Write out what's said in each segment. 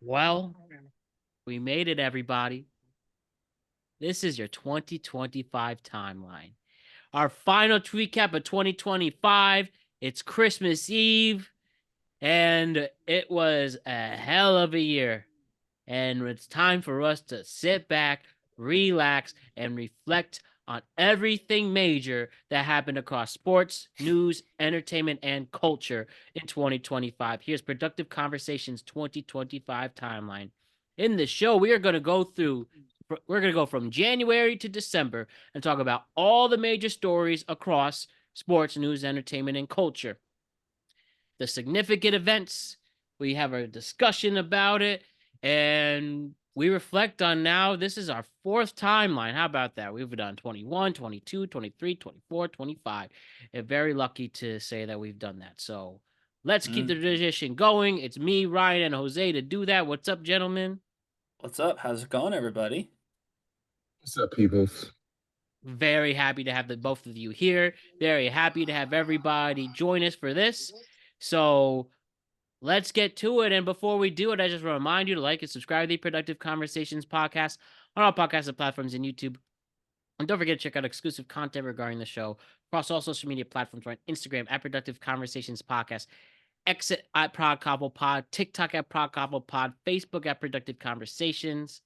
Well, we made it, everybody. This is your 2025 timeline. Our final recap of 2025. It's Christmas Eve, and it was a hell of a year. And it's time for us to sit back, relax, and reflect on everything major that happened across sports, news, entertainment, and culture in 2025. Here's Productive Conversations 2025 timeline. In this show, we're going to go from January to December and talk about all the major stories across sports, news, entertainment, and culture. The significant events, we have a discussion about it, and we reflect on now. This is our fourth timeline. How about that? We've done 21, 22, 23, 24, 25. And very lucky to say that we've done that. So let's keep the tradition going. It's me, Ryan, and Jose to do that. What's up, gentlemen? What's up? How's it going, everybody? What's up, people? Very happy to have both of you here. Very happy to have everybody join us for this. So let's get to it. And before we do it, I just want to remind you to like and subscribe to the Productive Conversations podcast on all podcast platforms and YouTube. And don't forget to check out exclusive content regarding the show across all social media platforms. We're on Instagram at Productive Conversations Podcast, Exit at Prod Couple Pod, TikTok at Prod Couple Pod, Facebook at Productive Conversations.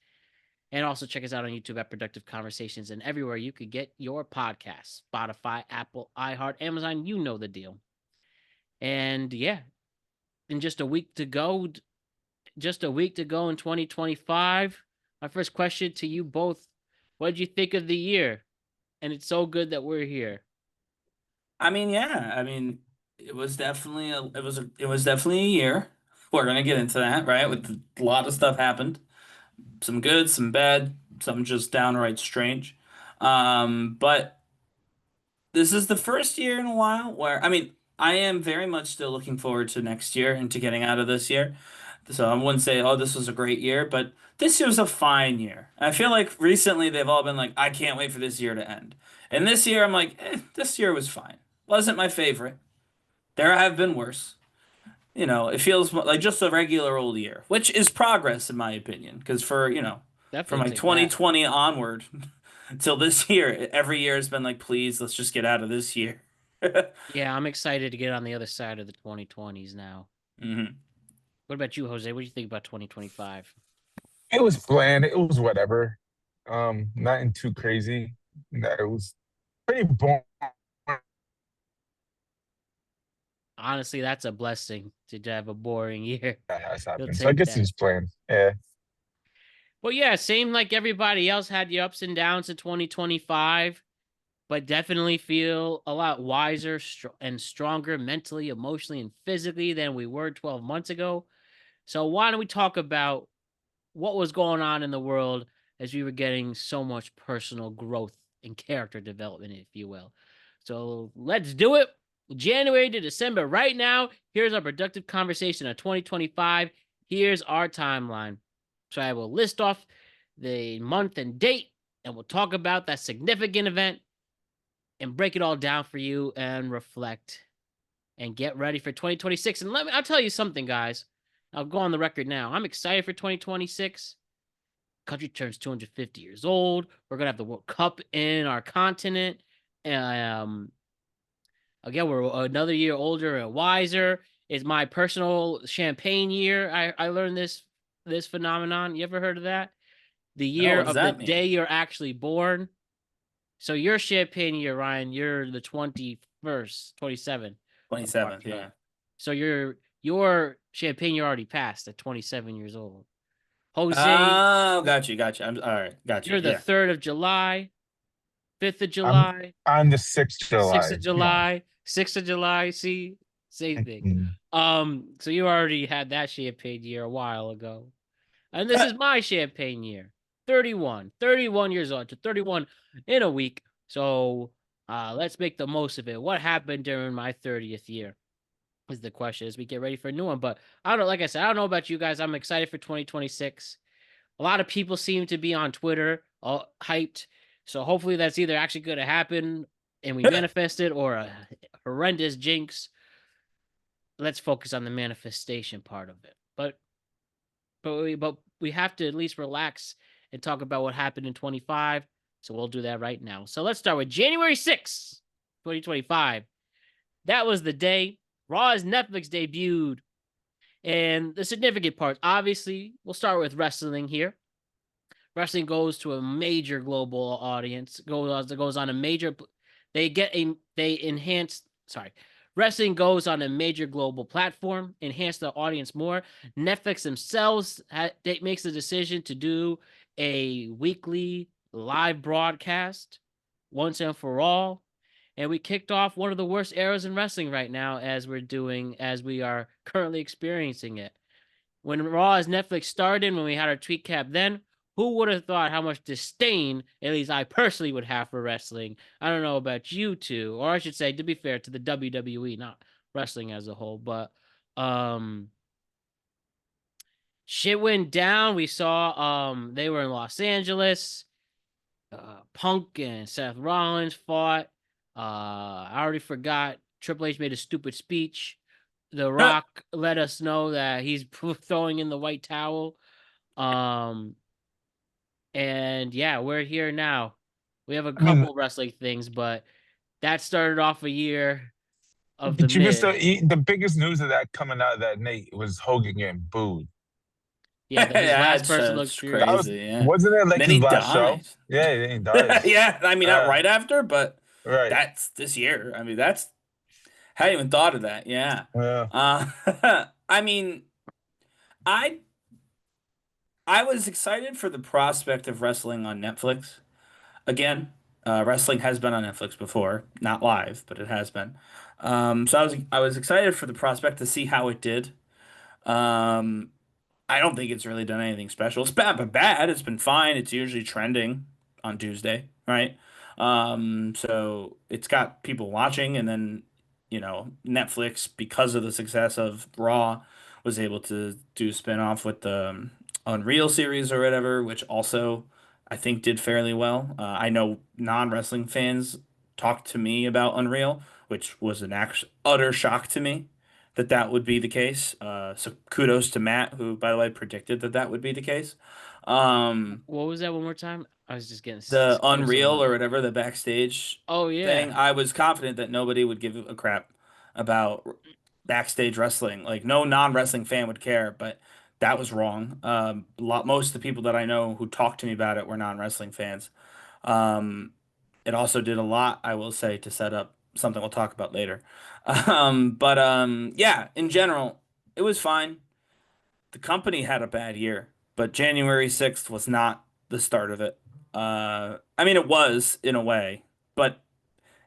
And also check us out on YouTube at Productive Conversations and everywhere you could get your podcasts. Spotify, Apple, iHeart, Amazon, you know the deal. And yeah, in just a week to go in 2025. My first question to you both: what did you think of the year? And it's so good that we're here. It was definitely a year. We're gonna get into that, right? With a lot of stuff happened. Some good, some bad, some just downright strange. But this is the first year in a while where I am very much still looking forward to next year and to getting out of this year. So I wouldn't say, oh, this was a great year, but this year was a fine year. I feel like recently they've all been like, I can't wait for this year to end. And this year I'm like, this year was fine. Wasn't my favorite. There have been worse. It feels like just a regular old year, which is progress in my opinion. Because from Definitely like take that. 2020 onward until this year, every year has been like, please, let's just get out of this year. Yeah, I'm excited to get on the other side of the 2020s now. hmm What about you, Jose? What do you think about 2025? It was bland. It was whatever. Nothing too crazy. No, it was pretty boring. Honestly, that's a blessing to have a boring year. That has You'll happened. So I take guess that. it's bland. Yeah. Well, yeah, same like everybody else had your ups and downs in 2025, but definitely feel a lot wiser and stronger mentally, emotionally, and physically than we were 12 months ago. So, why don't we talk about what was going on in the world as we were getting so much personal growth and character development, if you will? So, let's do it. January to December, right now. Here's our productive conversation of 2025. Here's our timeline. So I will list off the month and date, and we'll talk about that significant event and break it all down for you and reflect and get ready for 2026. And I'll tell you something, guys. I'll go on the record now. I'm excited for 2026. Country turns 250 years old. We're gonna have the World Cup in our continent. Again, we're another year older and wiser. It's my personal champagne year. I learned this phenomenon. You ever heard of that? The Oh, year what does of the that day mean? you're actually born. So your champagne year, Ryan, you're the 21st, 27 of March, 27th, right? yeah. So your champagne year already passed at 27 years old. Jose, Oh, got you. All right, got you. you're the Yeah. 3rd of July, 5th of I'm July, on the 6th Sixth July. of Come on. July, 6th of July. See, same thing. Mm. So you already had that champagne year a while ago, and this is my champagne year. 31 years old to 31 in a week. So let's make the most of it. What happened during my 30th year is the question as we get ready for a new one. But I don't know. Like I said, I don't know about you guys. I'm excited for 2026. A lot of people seem to be on Twitter all hyped. So hopefully that's either actually going to happen and we manifest it or a horrendous jinx. Let's focus on the manifestation part of it. But but we have to at least relax and talk about what happened in 25. So we'll do that right now. So let's start with January 6th, 2025. That was the day Raw's Netflix debuted. And the significant parts, obviously, we'll start with wrestling here. Wrestling goes to a major global audience. Goes on a major. Wrestling goes on a major global platform, enhance the audience more. Netflix themselves makes the decision to do a weekly live broadcast once and for all. And we kicked off one of the worst eras in wrestling right now as we are currently experiencing it. When Raw as Netflix started, when we had our tweet cap then, who would have thought how much disdain, at least I personally would have for wrestling? I don't know about you two, or I should say, to be fair, to the WWE, not wrestling as a whole. But shit went down. We saw they were in Los Angeles. Punk and Seth Rollins fought. I already forgot. Triple H made a stupid speech. The Rock let us know that he's throwing in the white towel. And yeah, we're here now. We have a couple wrestling things, but that started off a year of Did the you miss mid. the biggest news of that coming out of that night was Hogan getting booed? Yeah, that his last personal That's experience. crazy. Yeah. Wasn't it like Then his he last show? died. Yeah, then he died. Yeah, I mean not right after, but Right. that's this year. I mean that's I hadn't even thought of that. Yeah. Yeah. I mean, I I was excited for the prospect of wrestling on Netflix again. Wrestling has been on Netflix before, not live, but it has been. So I was excited for the prospect to see how it did. Um, I don't think it's really done anything special. It's bad, but bad. It's been fine. It's usually trending on Tuesday, right? So it's got people watching, and then, Netflix, because of the success of Raw, was able to do a spin-off with the Unreal series or whatever, which also I think did fairly well. I know non-wrestling fans talked to me about Unreal, which was an utter shock to me that would be the case. So kudos to Matt, who, by the way, predicted that would be the case. What was that one more time? I was just getting The putting some Unreal on. or whatever, the backstage Oh thing, yeah. I was confident that nobody would give a crap about backstage wrestling. Like no non-wrestling fan would care, but that was wrong. Most of the people that I know who talked to me about it were non-wrestling fans. Um, it also did a lot, I will say, to set up something we'll talk about later. But yeah, in general, it was fine. The company had a bad year, but January 6th was not the start of it. I mean, it was in a way, but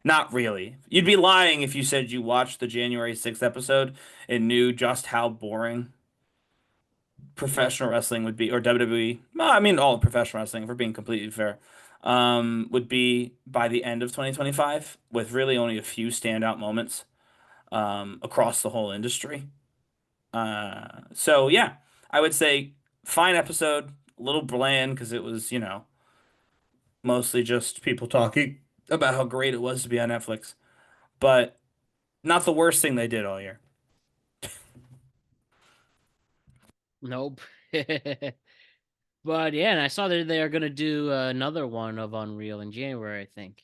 not really. You'd be lying if you said you watched the January 6th episode and knew just how boring professional wrestling would be, or WWE. Well, I mean, all professional wrestling, if we're being completely fair, would be by the end of 2025, with really only a few standout moments across the whole industry. So yeah, I would say fine episode, a little bland because it was, mostly just people talking about how great it was to be on Netflix, but not the worst thing they did all year. Nope. But yeah, and I saw that they are gonna do another one of Unreal in January, I think.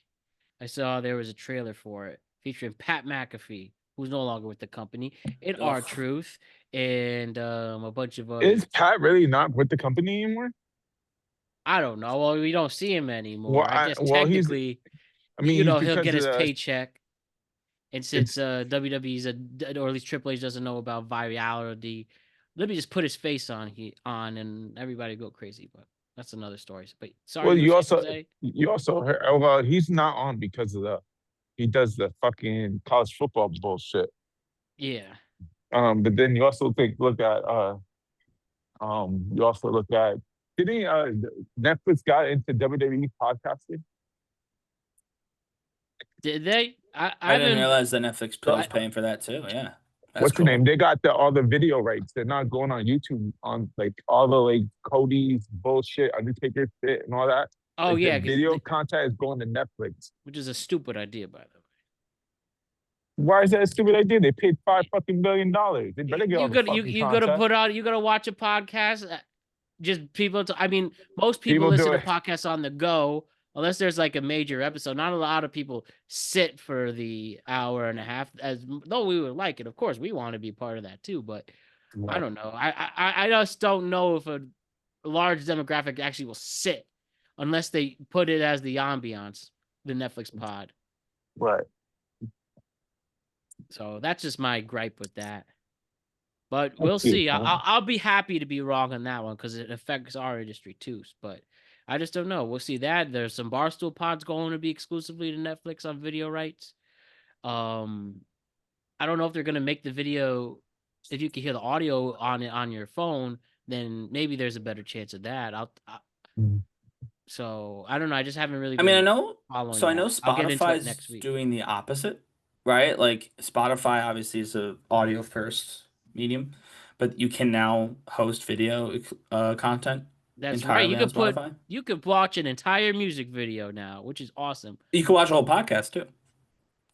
I saw there was a trailer for it featuring Pat McAfee, who's no longer with the company, and Ugh. R-Truth, and a bunch of Is others. Pat really not with the company anymore? I don't know. Well, we don't see him Well, anymore. I guess he's. technically, I mean, he's he'll because get of his the. paycheck. And It's since WWE's or at least Triple H doesn't know about virality, let me just put his face on, and everybody go crazy. But that's another story. But sorry, well, you were saying, Jose? you also heard, well, he's not on because of the he does the fucking college football bullshit. Yeah. But then you also look at you also look at didn't he, Netflix got into WWE podcasting? Did they? I I've didn't been. realize that Netflix was I, paying for that too. Yeah, that's What's the name? cool. They got all the video rights. They're not going on YouTube on like all the like Cody's bullshit, Undertaker shit, and all that. oh Like the yeah, video content is going to Netflix. which is a stupid idea, by the way. Why is that a stupid idea? They paid $5 fucking million. They better get all You the gonna fucking you gonna content. put on you gonna watch a podcast? Just people. I mean, most people People listen do to it. podcasts on the go, unless there's like a major episode. Not a lot of people sit for the hour and a half. As though we would like it, of course, we want to be part of that too. But I don't know. I just don't know if a large demographic actually will sit unless they put it as the ambiance, the Netflix pod. Right. So that's just my gripe with that. But we'll see. I'll be happy to be wrong on that one because it affects our industry too. But I just don't know. We'll see that. There's some Barstool pods going to be exclusively to Netflix on video rights. I don't know if they're going to make the video. If you can hear the audio on it on your phone, then maybe there's a better chance of that. So I don't know. I just haven't really. I mean, I been know. following So I know that. I'll get into it next Spotify's week. doing the opposite, right? Like Spotify obviously is a audio first medium, but you can now host video content That's right. entirely on Spotify. You could watch an entire music video now, which is awesome. You can watch a whole podcast too.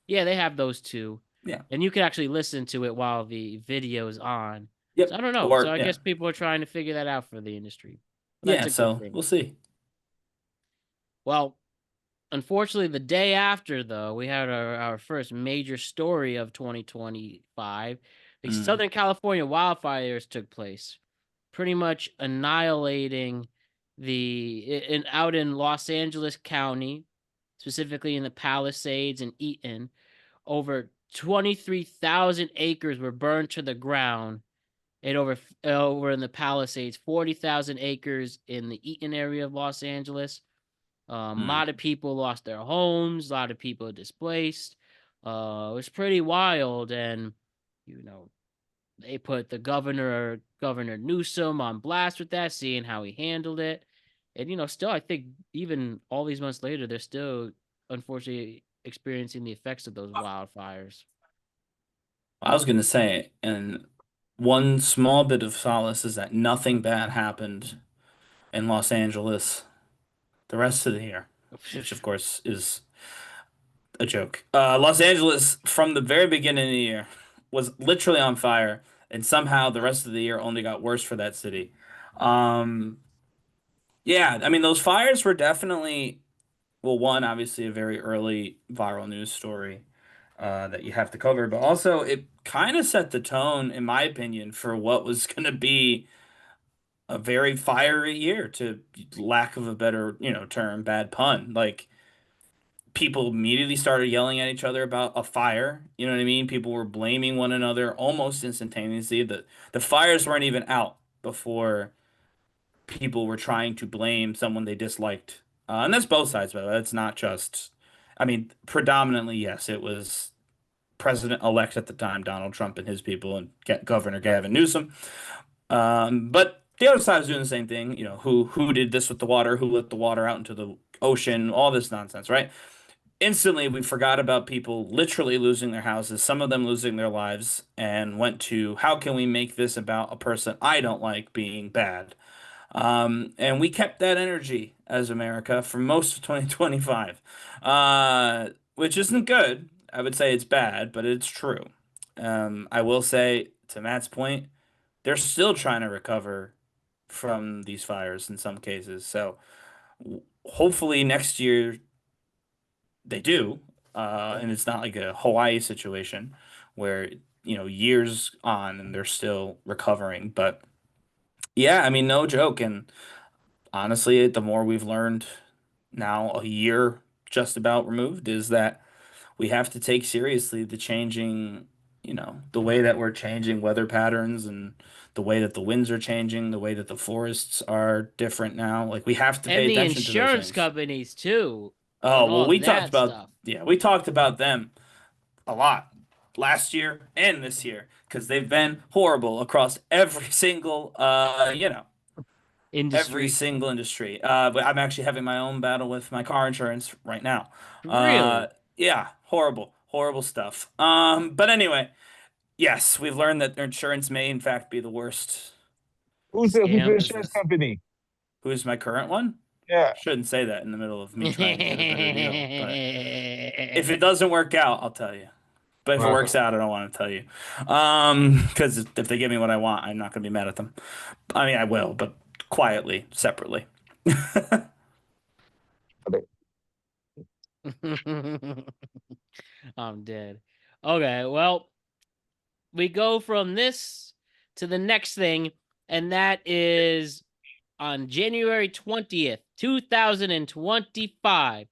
Yeah, they have those too. Yeah. And you can actually listen to it while the video is on. Yep. So I don't know. Or, So I yeah. guess people are trying to figure that out for the industry. But Yeah, that's a so good thing. we'll see. Well, unfortunately, the day after, though, we had our first major story of 2025. The Southern California wildfires took place, pretty much annihilating out in Los Angeles County, specifically in the Palisades and Eaton. Over 23,000 acres were burned to the ground. And over in the Palisades, 40,000 acres in the Eaton area of Los Angeles. A lot of people lost their homes. A lot of people displaced. It was pretty wild, and they put the Governor Newsom on blast with that, seeing how he handled it. And still, I think even all these months later, they're still unfortunately experiencing the effects of those wildfires. I was going to say, and one small bit of solace is that nothing bad happened in Los Angeles the rest of the year, which of course is a joke. Los Angeles, from the very beginning of the year, was literally on fire, and somehow the rest of the year only got worse for that city. Yeah, I mean, those fires were definitely, well, one, obviously a very early viral news story that you have to cover, but also it kind of set the tone, in my opinion, for what was going to be a very fiery year, to lack of a better, term, bad pun. Like, people immediately started yelling at each other about a fire. You know what I mean? People were blaming one another almost instantaneously. The fires weren't even out before people were trying to blame someone they disliked. And that's both sides, by the way. That's not just, I mean, predominantly, yes, it was president-elect at the time, Donald Trump and his people, and Governor Gavin Newsom. But the other side was doing the same thing. Who did this with the water? Who let the water out into the ocean? All this nonsense, right? Instantly, we forgot about people literally losing their houses, some of them losing their lives, and went to how can we make this about a person I don't like being bad? And we kept that energy as America for most of 2025, which isn't good. I would say it's bad, but it's true. I will say, to Matt's point, they're still trying to recover from these fires in some cases. So hopefully next year they do, and it's not like a Hawaii situation where, years on and they're still recovering. But yeah, I mean, no joke. And honestly, the more we've learned now, a year just about removed, is that we have to take seriously the changing, the way that we're changing weather patterns, and the way that the winds are changing, the way that the forests are different now. Like, we have to pay And the attention to those insurance things. companies too. Oh, And well, all we talked that about, stuff. yeah, we talked about them a lot last year and this year, because they've been horrible across every single, Industry. every single industry. But I'm actually having my own battle with my car insurance right now. Really? Yeah, horrible, horrible stuff. But anyway, yes, we've learned that insurance may in fact be the worst Who's the Scam. insurance company? Who's my current one? Yeah. Shouldn't say that in the middle of me trying to get a better deal. But if it doesn't work out, I'll tell you. But if it Uh, works out, I don't want to tell you. Because if they give me what I want, I'm not going to be mad at them. I mean, I will, but quietly, separately. I'm dead. Okay, well, we go from this to the next thing, and that is on January 20th, 2025.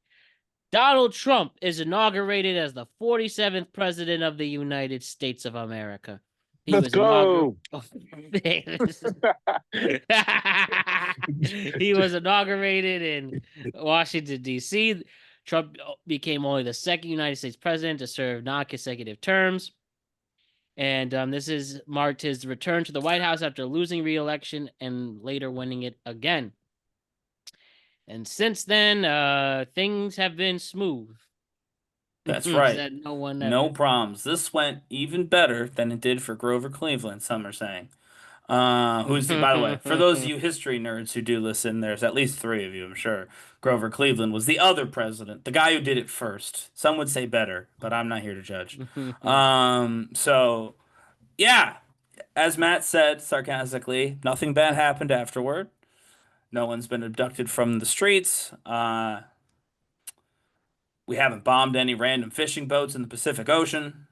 Donald Trump is inaugurated as the 47th president of the United States of America. He Let's was go. He was inaugurated in Washington, D.C. Trump became only the second United States president to serve non-consecutive terms. And this is marked his return to the White House after losing re-election and later winning it again. And since then, things have been smooth. That's right. Said no one ever. No problems. This went even better than it did for Grover Cleveland, some are saying. Who's by the way, for those of you history nerds who do listen, there's at least 3 of you, I'm sure. Grover Cleveland was the other president, the guy who did it first. Some would say better, but I'm not here to judge. So yeah, as Matt said sarcastically, nothing bad happened afterward. No one's been abducted from the streets. We haven't bombed any random fishing boats in the Pacific Ocean.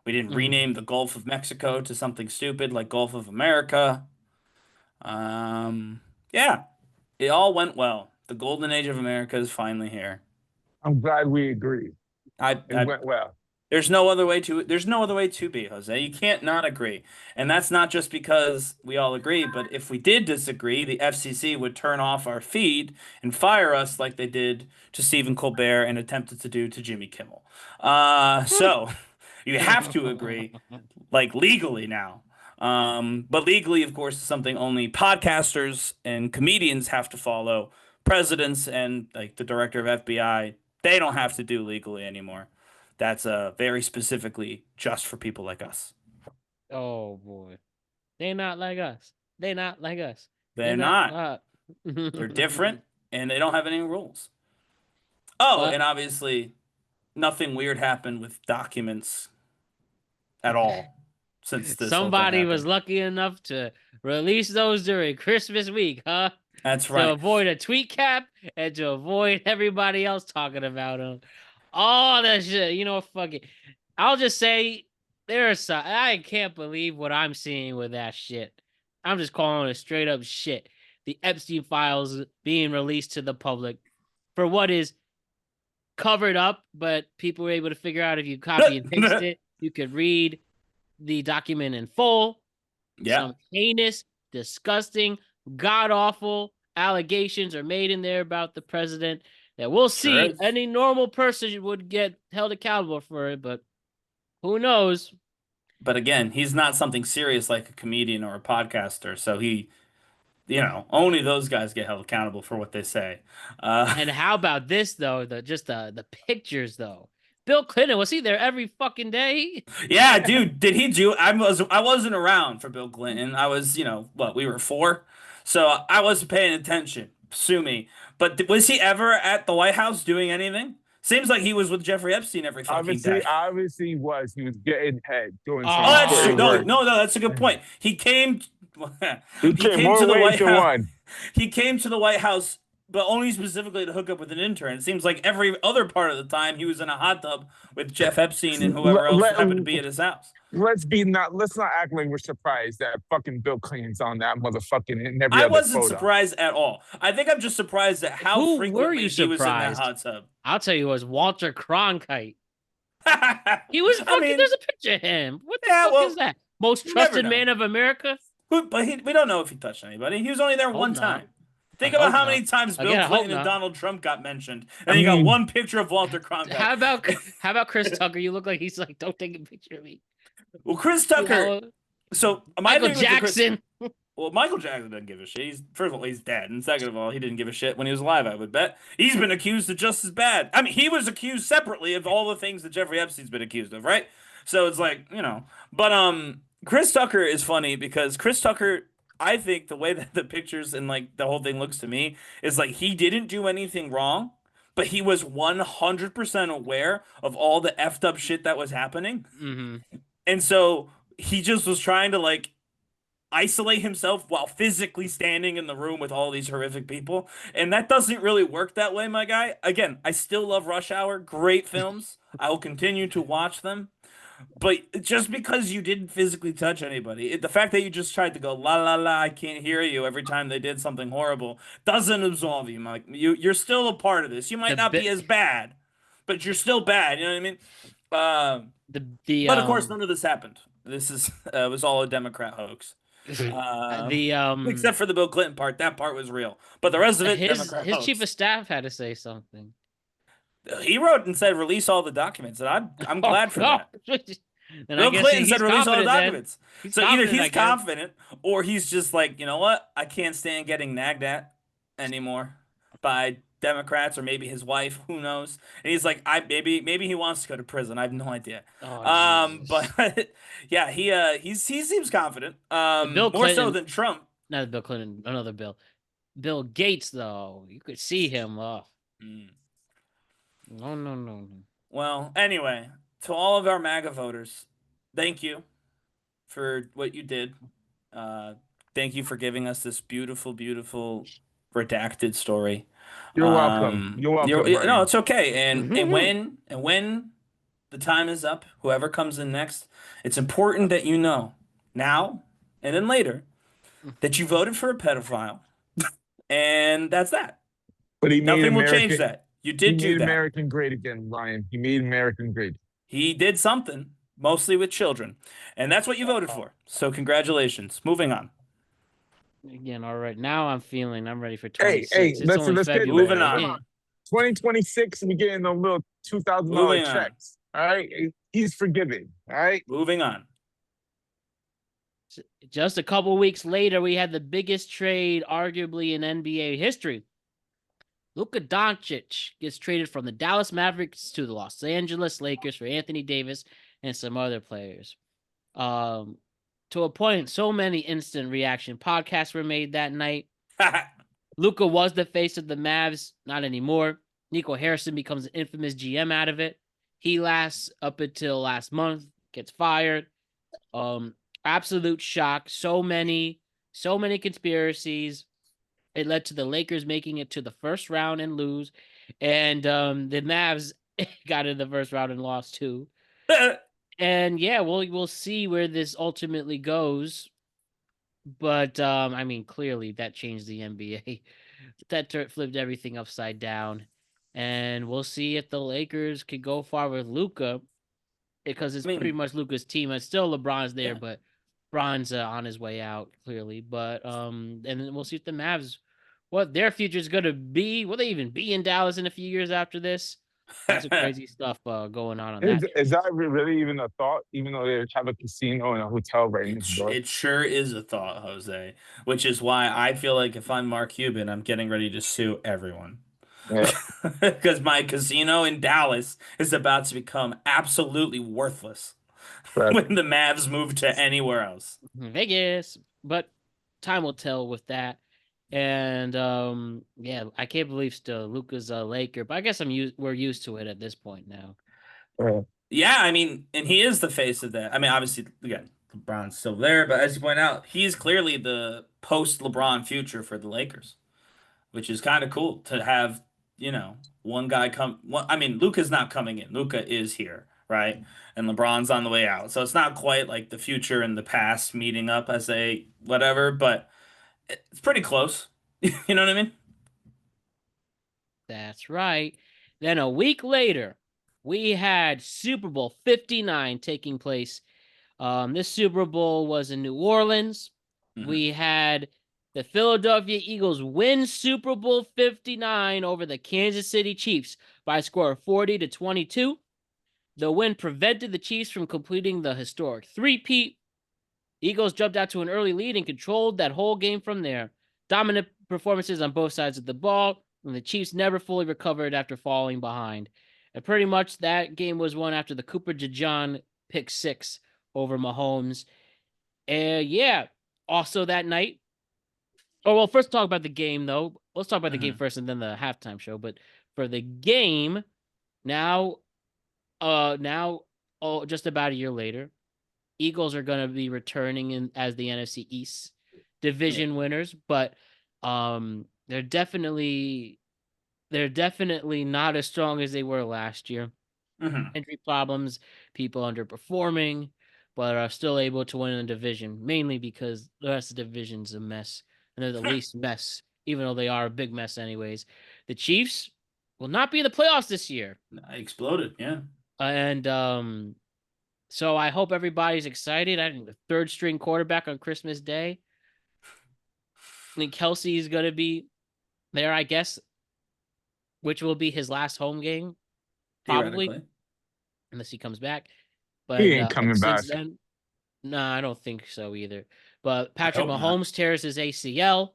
We didn't rename the Gulf of Mexico to something stupid like Gulf of America. Yeah, it all went well. The golden age of America is finally here. I'm glad we agree. It went well. There's no other way to be, Jose. You can't not agree. And that's not just because we all agree, but if we did disagree, the FCC would turn off our feed and fire us like they did to Stephen Colbert and attempted to do to Jimmy Kimmel. So you have to agree, like legally now. But legally, of course, is something only podcasters and comedians have to follow. Presidents and like the director of FBI, they don't have to do legally anymore. That's very specifically just for people like us. Oh boy, they're not like us. They're not like us. They're not. They're different, and they don't have any rules. Oh, and obviously, nothing weird happened with documents at all since this. Somebody was lucky enough to release those during Christmas week, huh? That's right. To avoid a tweet cap and to avoid everybody else talking about them. All that shit, you know, fuck it. I'll just say I can't believe what I'm seeing with that shit. I'm just calling it straight up shit. The Epstein files being released to the public for what is covered up, but people were able to figure out if you copy and paste it, you could read the document in full. Yeah. Some heinous, disgusting, god-awful allegations are made in there about the president that we'll see. Any normal person would get held accountable for it, but who knows? But again, he's not something serious like a comedian or a podcaster, so he, only those guys get held accountable for what they say. And how about this though? The pictures though. Bill Clinton, was he there every fucking day? Yeah, dude. Did he do? I wasn't around for Bill Clinton. I was, we were 4, so I wasn't paying attention. Sue me. But was he ever at the White House doing anything? Seems like he was with Jeffrey Epstein every fucking day. Obviously, he was getting head doing something. Oh, that's true. No, that's a good point. He came. He came to the White House. He came to the White House, but only specifically to hook up with an intern. It seems like every other part of the time he was in a hot tub with Jeff Epstein and whoever else happened to be at his house. Let's not act like we're surprised that fucking Bill Clinton's on that motherfucking in every other I wasn't photo. surprised at all. I think I'm just surprised at how frequently he was in that hot tub. I'll tell you, it was Walter Cronkite. He was fucking. There's a picture of him. What the fuck is that? Most trusted man of America. But we don't know if he touched anybody. He was only there one time. Think about how many times Bill Clinton and Donald Trump got mentioned, and you got one picture of Walter Cronkite. How about Chris Tucker? You look like he's like, don't take a picture of me. Well, Chris Tucker. So Michael Jackson. Well, Michael Jackson doesn't give a shit. First of all, he's dead, and second of all, he didn't give a shit when he was alive. I would bet he's been accused of just as bad. I mean, he was accused separately of all the things that Jeffrey Epstein's been accused of, right? So it's like, but Chris Tucker is funny because Chris Tucker, I think the way that the pictures and like the whole thing looks to me is like he didn't do anything wrong, but he was 100% aware of all the effed up shit that was happening. Mm-hmm. And so he just was trying to like isolate himself while physically standing in the room with all these horrific people. And that doesn't really work that way, my guy. Again, I still love Rush Hour. Great films. I will continue to watch them. But just because you didn't physically touch anybody, the fact that you just tried to go la la la, I can't hear you every time they did something horrible doesn't absolve you, Mike. You're still a part of this. You might not be as bad, but you're still bad. You know what I mean? But of course, none of this happened. This is it was all a Democrat hoax. Except for the Bill Clinton part, that part was real. But the rest of it, Democrat his hoax. chief of staff had to say something. He wrote and said release all the documents, and I'm glad for that. Then Bill Clinton said release all the documents. So either he's I guess. confident or he's just like, you know what? I can't stand getting nagged at anymore by Democrats or maybe his wife, who knows? And he's like, maybe he wants to go to prison. I have no idea. Oh, but yeah, he seems confident. Bill More Clinton, so than Trump. Not Bill Clinton, another Bill. Bill Gates, though, you could see him. No. Well, anyway, to all of our MAGA voters, thank you for what you did. Thank you for giving us this beautiful, beautiful redacted story. You're welcome. You're welcome. No, it's okay. And when the time is up, whoever comes in next, it's important that you know now and then later that you voted for a pedophile, and that's that. But nothing will change that. You did do that. He made American great again, Ryan. He made American great. He did something, mostly with children, and that's what you voted for. So congratulations. Moving on. Again, all right. Now I'm ready for 26. Hey, let's get moving on. 2026, we getting those little $2,000 checks. All right, he's forgiving. All right, moving on. Just a couple weeks later, we had the biggest trade, arguably in NBA history. Luka Doncic gets traded from the Dallas Mavericks to the Los Angeles Lakers for Anthony Davis and some other players. To a point, so many instant reaction podcasts were made that night. Luka was the face of the Mavs, not anymore. Nico Harrison becomes an infamous GM out of it. He lasts up until last month, gets fired. Absolute shock. So many conspiracies. It led to the Lakers making it to the first round and lose. And the Mavs got in the first round and lost too. And yeah, we'll see where this ultimately goes. But I mean, clearly that changed the NBA. That flipped everything upside down. And we'll see if the Lakers could go far with Luka, because it's pretty much Luka's team. And still LeBron's there, but LeBron's on his way out, clearly. But and then we'll see if the Mavs, what their future is going to be. Will they even be in Dallas in a few years after this? That's crazy stuff going on that. Is that really even a thought, even though they have a casino and a hotel right next door? It sure is a thought, Jose, which is why I feel like if I'm Mark Cuban, I'm getting ready to sue everyone. Because my casino in Dallas is about to become absolutely worthless when the Mavs move to anywhere else. Vegas. But time will tell with that. And yeah, I can't believe still Luka's a Laker, but I guess we're used to it at this point now. Yeah, I mean, and he is the face of that. I mean, obviously, again, LeBron's still there, but as you point out, he's clearly the post-LeBron future for the Lakers, which is kind of cool to have, one guy come. I mean, Luka's not coming in. Luka is here, right? And LeBron's on the way out. So it's not quite like the future and the past meeting up as a whatever, but it's pretty close. You know what I mean? That's right. Then a week later, we had Super Bowl 59 taking place. This Super Bowl was in New Orleans. Mm-hmm. We had the Philadelphia Eagles win Super Bowl 59 over the Kansas City Chiefs by a score of 40-22. The win prevented the Chiefs from completing the historic three-peat. Eagles jumped out to an early lead and controlled that whole game from there. Dominant performances on both sides of the ball, and the Chiefs never fully recovered after falling behind. And pretty much that game was won after the Cooper DeJean pick 6 over Mahomes. And yeah, also that night. Oh, well, first talk about the game, though. Let's talk about the game first and then the halftime show. But for the game. Now, just about a year later, Eagles are going to be returning as the NFC East division winners, but they're definitely not as strong as they were last year. Injury problems, people underperforming, but are still able to win the division, mainly because the rest of the division's a mess, and they're the least mess, even though they are a big mess anyways. The Chiefs will not be in the playoffs this year. I exploded, yeah. And so I hope everybody's excited. I think the third string quarterback on Christmas Day. I think Kelce is going to be there, I guess, which will be his last home game, probably, unless he comes back. But he ain't coming back. Then, no, I don't think so either. But Patrick Mahomes tears his ACL,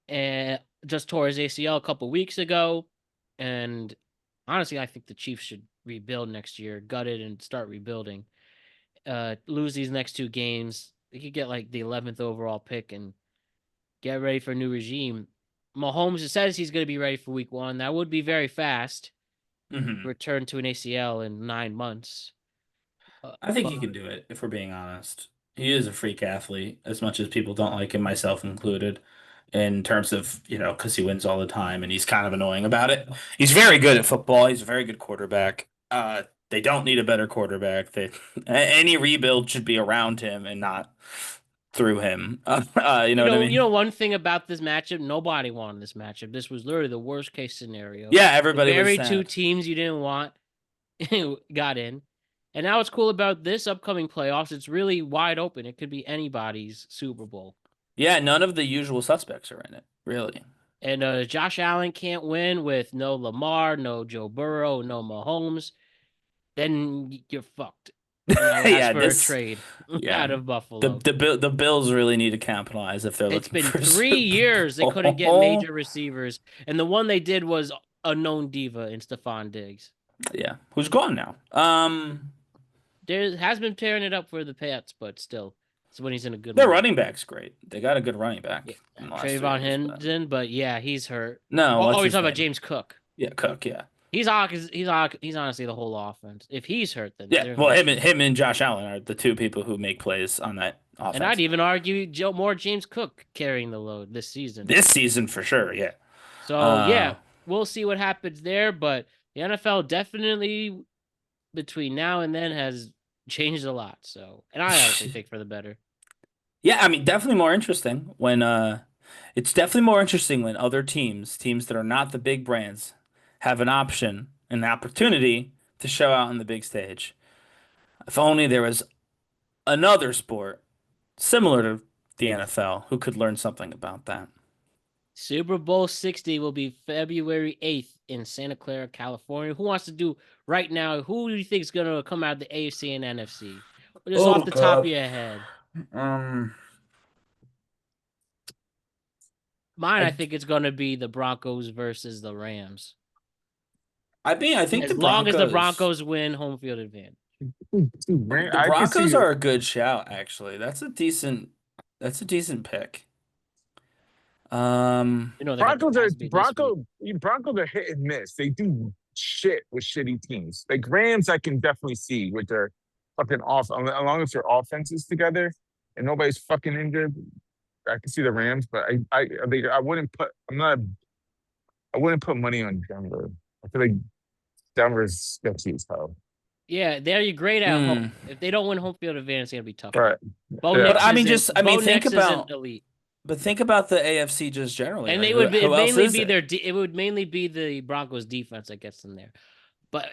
and just tore his ACL a couple weeks ago. And honestly, I think the Chiefs should rebuild next year, gut it and start rebuilding. Lose these next 2 games. They could get like the 11th overall pick and get ready for a new regime. Mahomes says he's going to be ready for week 1. That would be very fast. Return to an ACL in 9 months. I think he can do it, if we're being honest. He is a freak athlete, as much as people don't like him, myself included, in terms of, because he wins all the time and he's kind of annoying about it. He's very good at football. He's a very good quarterback. They don't need a better quarterback. Any rebuild should be around him and not through him. You know what I mean? You know, one thing about this matchup, nobody wanted this matchup. This was literally the worst case scenario. Yeah, everybody was sad. 2 teams you didn't want got in. And now what's cool about this upcoming playoffs, it's really wide open. It could be anybody's Super Bowl. Yeah, none of the usual suspects are in it, really. And Josh Allen can't win with no Lamar, no Joe Burrow, no Mahomes. Then you're fucked. Yeah, for a trade out of Buffalo. The Bills really need to capitalize if they're looking for. It's been 3 years they couldn't get major receivers, and the one they did was a known diva in Stephon Diggs. Yeah, who's gone now? There has been tearing it up for the Pats, but still, it's when he's in a good. Their running back's great. They got a good running back. Yeah. Trayvon Henderson, but yeah, he's hurt. No, you're talking about James Cook. Yeah, Cook. Yeah, he's honestly the whole offense. If he's hurt, then him and Josh Allen are the 2 people who make plays on that offense. And I'd even argue more James Cook carrying the load this season. This season for sure, yeah. So yeah, we'll see what happens there, but the NFL definitely between now and then has changed a lot. So, and I honestly think for the better. Yeah, I mean, definitely more interesting when it's definitely more interesting when other teams that are not the big brands, have an option, an opportunity to show out on the big stage. If only there was another sport similar to the NFL who could learn something about that. Super Bowl 60 will be February 8th in Santa Clara, California. Who wants to do right now? Who do you think is going to come out of the AFC and NFC? Just off the top of your head. Mine, I think it's going to be the Broncos versus the Rams. I think as long as the Broncos win home field advantage. The Broncos are a good shout, actually. That's a decent pick. Broncos are hit and miss. They do shit with shitty teams. Like Rams, I can definitely see with their fucking off. As long as their offense is together and nobody's fucking injured, I can see the Rams. But I wouldn't put money on Denver. I feel like Denver's sketchy as hell. Yeah, they're great at home. If they don't win home field advantage, it's gonna be tough. Right. Think about elite. But think about the AFC just generally. And it would mainly be the Broncos defense that gets them there.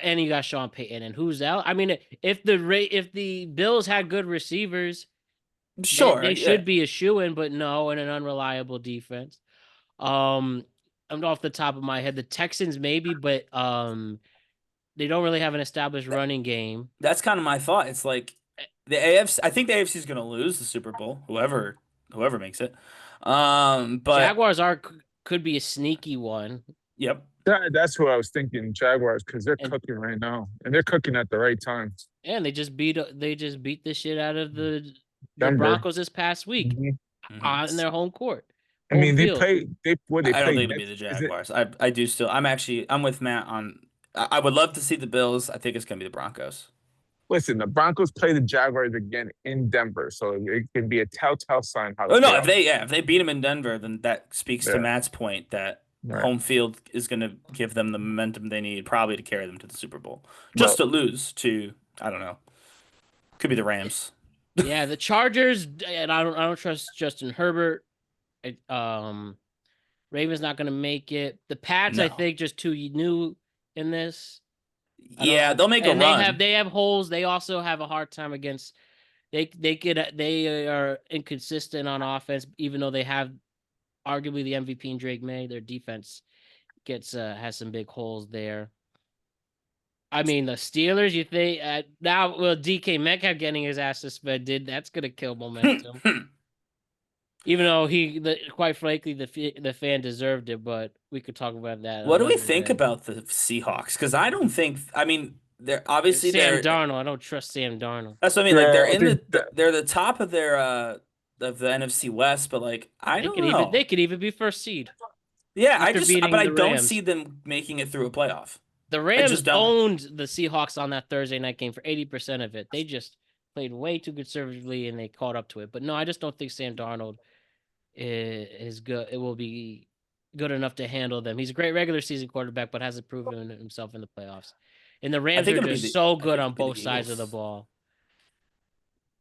And you got Sean Payton, and who's out? I mean, if the Bills had good receivers, sure, they should be a shoo-in, but no, and an unreliable defense. I'm off the top of my head. The Texans maybe, but they don't really have an established running game. That's kind of my thought. It's like the AFC. I think the AFC is going to lose the Super Bowl. Whoever makes it. But Jaguars could be a sneaky one. Yep. That's who I was thinking, Jaguars, because they're cooking right now, and they're cooking at the right time. And they just beat the shit out of the Broncos this past week in their home court. I mean, they field. play. They I don't play. think it'll be the Jaguars. I do still. I'm with Matt on. I would love to see the Bills. I think it's gonna be the Broncos. Listen, the Broncos play the Jaguars again in Denver, so it can be a telltale sign how the Oh no, playoffs. if they beat them in Denver, then that speaks to Yeah, Matt's point that right. home field is gonna give them the momentum they need, probably to carry them to the Super Bowl. Well, Just to lose to, I don't know, could be the Rams. Yeah, the Chargers, and I don't trust Justin Herbert. Ravens not gonna make it. The Pats, I No. think, just too new in this. Yeah, they'll make a And run. they have holes. They also have a hard time against. They are inconsistent on offense, even though they have arguably the MVP in Drake May. Their defense has some big holes there. I mean, the Steelers, you think now, well, DK Metcalf getting his ass suspended, that's gonna kill momentum. Even though quite frankly, the fan deserved it, but we could talk about that What do we another think day. about the Seahawks? Because I don't think. I mean, they're It's obviously Sam Darnold. I don't trust Sam Darnold. That's what I mean. Like they're I in think they're the top of their of the NFC West, but like I don't know. They could even be first seed. Yeah, after beating but I the don't Rams. see them making it through a playoff. The Rams owned the Seahawks on that Thursday night game for 80% of it. They just played way too conservatively and they caught up to it. But no, I just don't think Sam Darnold is good. It will be good enough to handle them. He's a great regular season quarterback, but hasn't proven himself in the playoffs. And the Rams are just so good on both sides of the ball.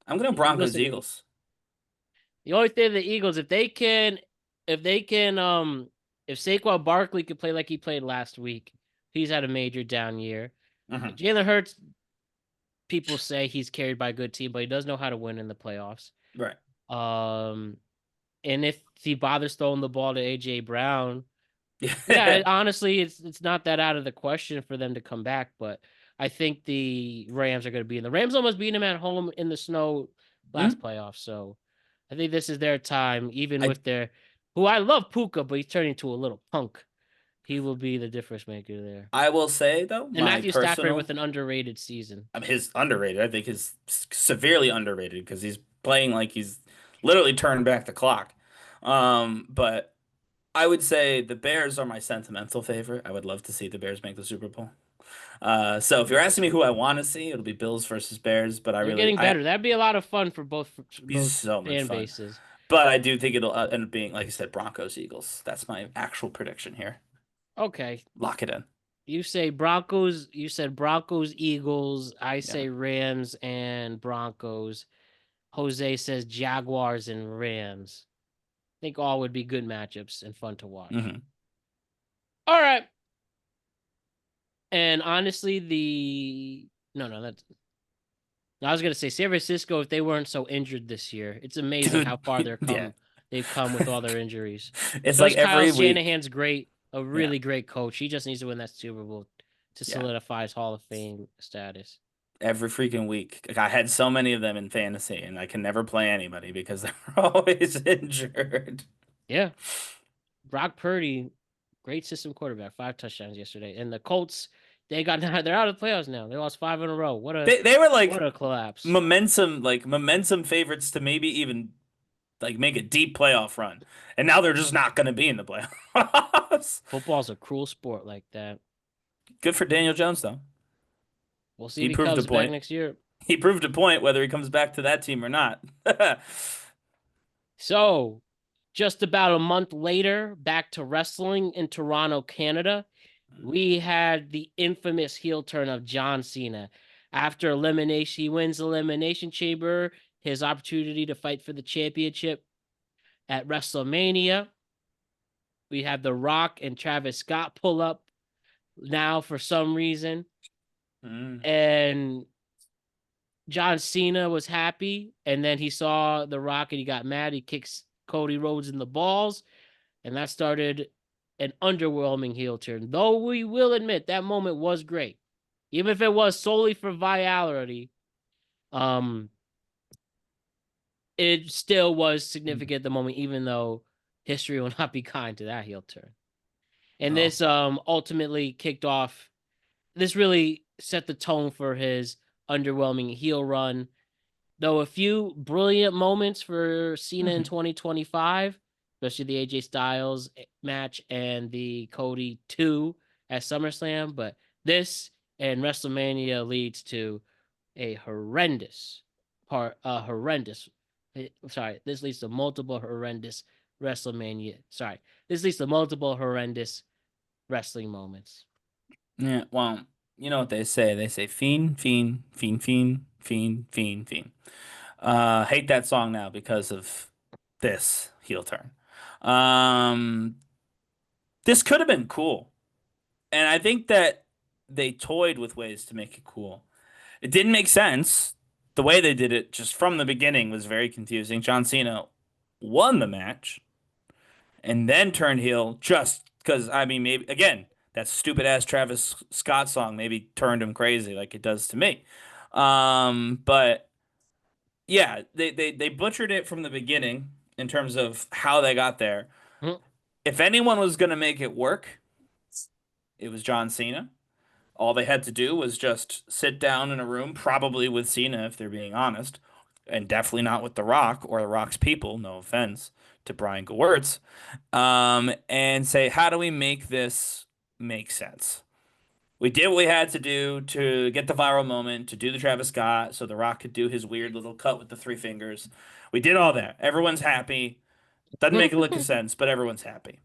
I'm going to Broncos Eagles. The only thing the Eagles, if Saquon Barkley could play like he played last week, he's had a major down year. Jalen Hurts, people say he's carried by a good team, but he does know how to win in the playoffs. Right. And if he bothers throwing the ball to AJ Brown, yeah, honestly, it's not that out of the question for them to come back. But I think the Rams are going to be in. The Rams almost beat him at home in the snow last playoff, so I think this is their time. Even with who I love Puka, but he's turning into a little punk. He will be the difference maker there. I will say though, and Matthew Stafford with an underrated season. I mean, his underrated. I think is severely underrated because he's playing like he's literally turned back the clock. But I would say the Bears are my sentimental favorite. I would love to see the Bears make the Super Bowl. So if you're asking me who I want to see, it'll be Bills versus Bears. But You're getting better. That'd be a lot of fun for both so much fan fun. bases. But I do think it'll end up being, like I said, Broncos Eagles. That's my actual prediction here. Okay, lock it in. You say Broncos. You said Broncos, Eagles. I say Rams and Broncos. Jose says Jaguars and Rams. I think all would be good matchups and fun to watch. All right. And honestly, I was gonna say San Francisco, if they weren't so injured this year. It's amazing how far they've come with all their injuries. It's like every week. Shanahan's great, a really great coach. He just needs to win that Super Bowl to solidify his Hall of Fame status. Every freaking week. Like, I had so many of them in fantasy, and I can never play anybody because they're always injured. Yeah. Brock Purdy, great system quarterback, 5 touchdowns yesterday. And the Colts, they're out of the playoffs now. They lost 5 in a row. They were like what a collapse. Momentum favorites to maybe even like make a deep playoff run. And now they're just not going to be in the playoffs. Football's a cruel sport like that. Good for Daniel Jones though. We'll see if he comes back next year. He proved a point whether he comes back to that team or not. So, just about a month later, back to wrestling in Toronto, Canada, we had the infamous heel turn of John Cena. After elimination, he wins Elimination Chamber, his opportunity to fight for the championship at WrestleMania. We have The Rock and Travis Scott pull up now for some reason. And John Cena was happy, and then he saw The Rock and he got mad. He kicks Cody Rhodes in the balls, and that started an underwhelming heel turn. Though we will admit that moment was great, even if it was solely for virality. It still was significant at the moment, even though history will not be kind to that heel turn. And this ultimately kicked off. This really set the tone for his underwhelming heel run. Though a few brilliant moments for Cena in 2025, especially the AJ Styles match and the Cody 2 at SummerSlam. But this and WrestleMania leads to a horrendous this leads to multiple horrendous WrestleMania. Sorry, this leads to multiple horrendous wrestling moments. Yeah, well, you know what they say. They say fiend, fiend, fiend, fiend, fiend, fiend, fiend. Hate that song now because of this heel turn. This could have been cool. And I think that they toyed with ways to make it cool. It didn't make sense. The way they did it just from the beginning was very confusing. John Cena won the match and then turned heel just because, I mean, maybe, again, that stupid ass Travis Scott song maybe turned him crazy like it does to me. But yeah, they butchered it from the beginning in terms of how they got there. Mm. If anyone was going to make it work, it was John Cena. All they had to do was just sit down in a room, probably with Cena, if they're being honest, and definitely not with The Rock or The Rock's people, no offense to Brian Gewirtz, and say, how do we make this make sense? We did what we had to do to get the viral moment, to do the Travis Scott, so The Rock could do his weird little cut with the three fingers. We did all that. Everyone's happy. Doesn't make a lick of sense, but everyone's happy.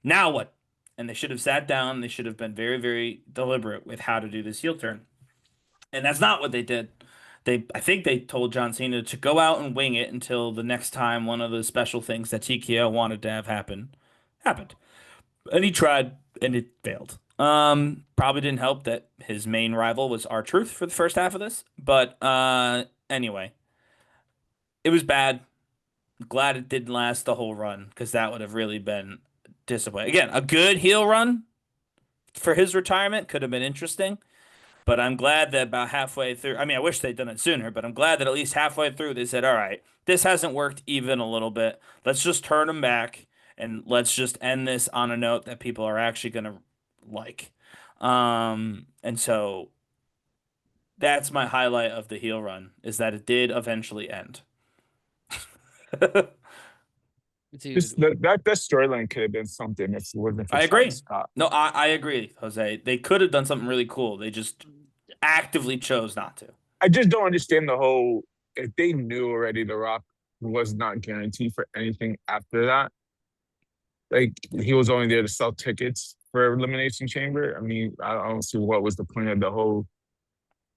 Now what? And they should have sat down. They should have been very, very deliberate with how to do this heel turn. And that's not what they did. I think they told John Cena to go out and wing it until the next time one of the special things that TKO wanted to have happen happened. And he tried, and it failed. Probably didn't help that his main rival was R-Truth for the first half of this. But anyway, it was bad. Glad it didn't last the whole run because that would have really been disappointing. Again, a good heel run for his retirement could have been interesting, but I'm glad that about halfway through, I mean, I wish they'd done it sooner, but I'm glad that at least halfway through they said, all right, this hasn't worked even a little bit. Let's just turn him back and let's just end this on a note that people are actually going to like. And so that's my highlight of the heel run is that it did eventually end. That storyline could have been something if it wasn't for I agree. Scott. No, I agree, Jose. They could have done something really cool. They just actively chose not to. I just don't understand the whole. If they knew already The Rock was not guaranteed for anything after that, like he was only there to sell tickets for Elimination Chamber. I mean, I don't see what was the point of the whole.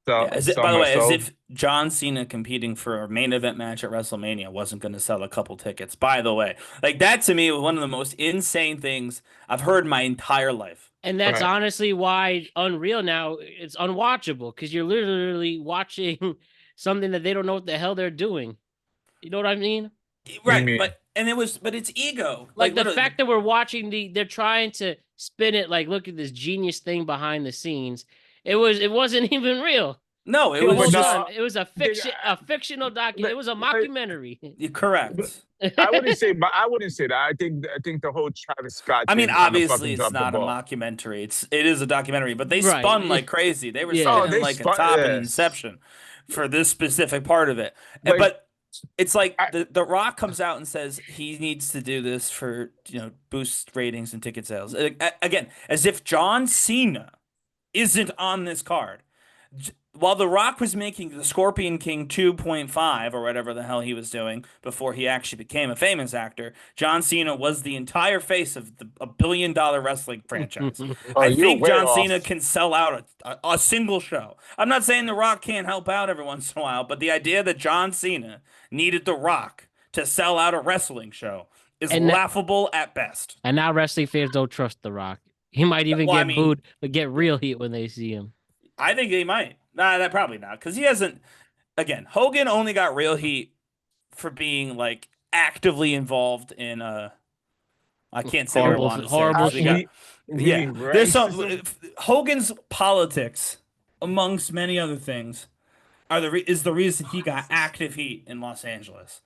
By the way, as if John Cena competing for a main event match at WrestleMania wasn't going to sell a couple tickets. By the way, like that to me was one of the most insane things I've heard in my entire life. And that's honestly why Unreal now it's unwatchable because you're literally watching something that they don't know what the hell they're doing. You know what I mean? Right, but it's ego. Like the fact that we're watching they're trying to spin it like look at this genius thing behind the scenes. It wasn't even real. No, it was just it was a fictional document. It was a mockumentary. You're correct. I wouldn't say that. I think the whole Travis Scott. I mean, obviously it's not a mockumentary. It is a documentary, but they spun like crazy. They were spinning like a top in Inception for this specific part of it. But it's like the Rock comes out and says he needs to do this for boost ratings and ticket sales. Again, as if John Cena isn't on this card. While The Rock was making the Scorpion King 2.5 or whatever the hell he was doing before he actually became a famous actor, John Cena was the entire face of a billion-dollar wrestling franchise. I think John Cena can sell out a single show. I'm not saying The Rock can't help out every once in a while, but the idea that John Cena needed The Rock to sell out a wrestling show is laughable at best. And now wrestling fans don't trust The Rock. He might even get booed, but get real heat when they see him. I think he might. Nah, that probably not, because he hasn't. Again, Hogan only got real heat for being like actively involved in I can't say horrible shit. There's some Hogan's politics, amongst many other things, is the reason he got active heat in Los Angeles.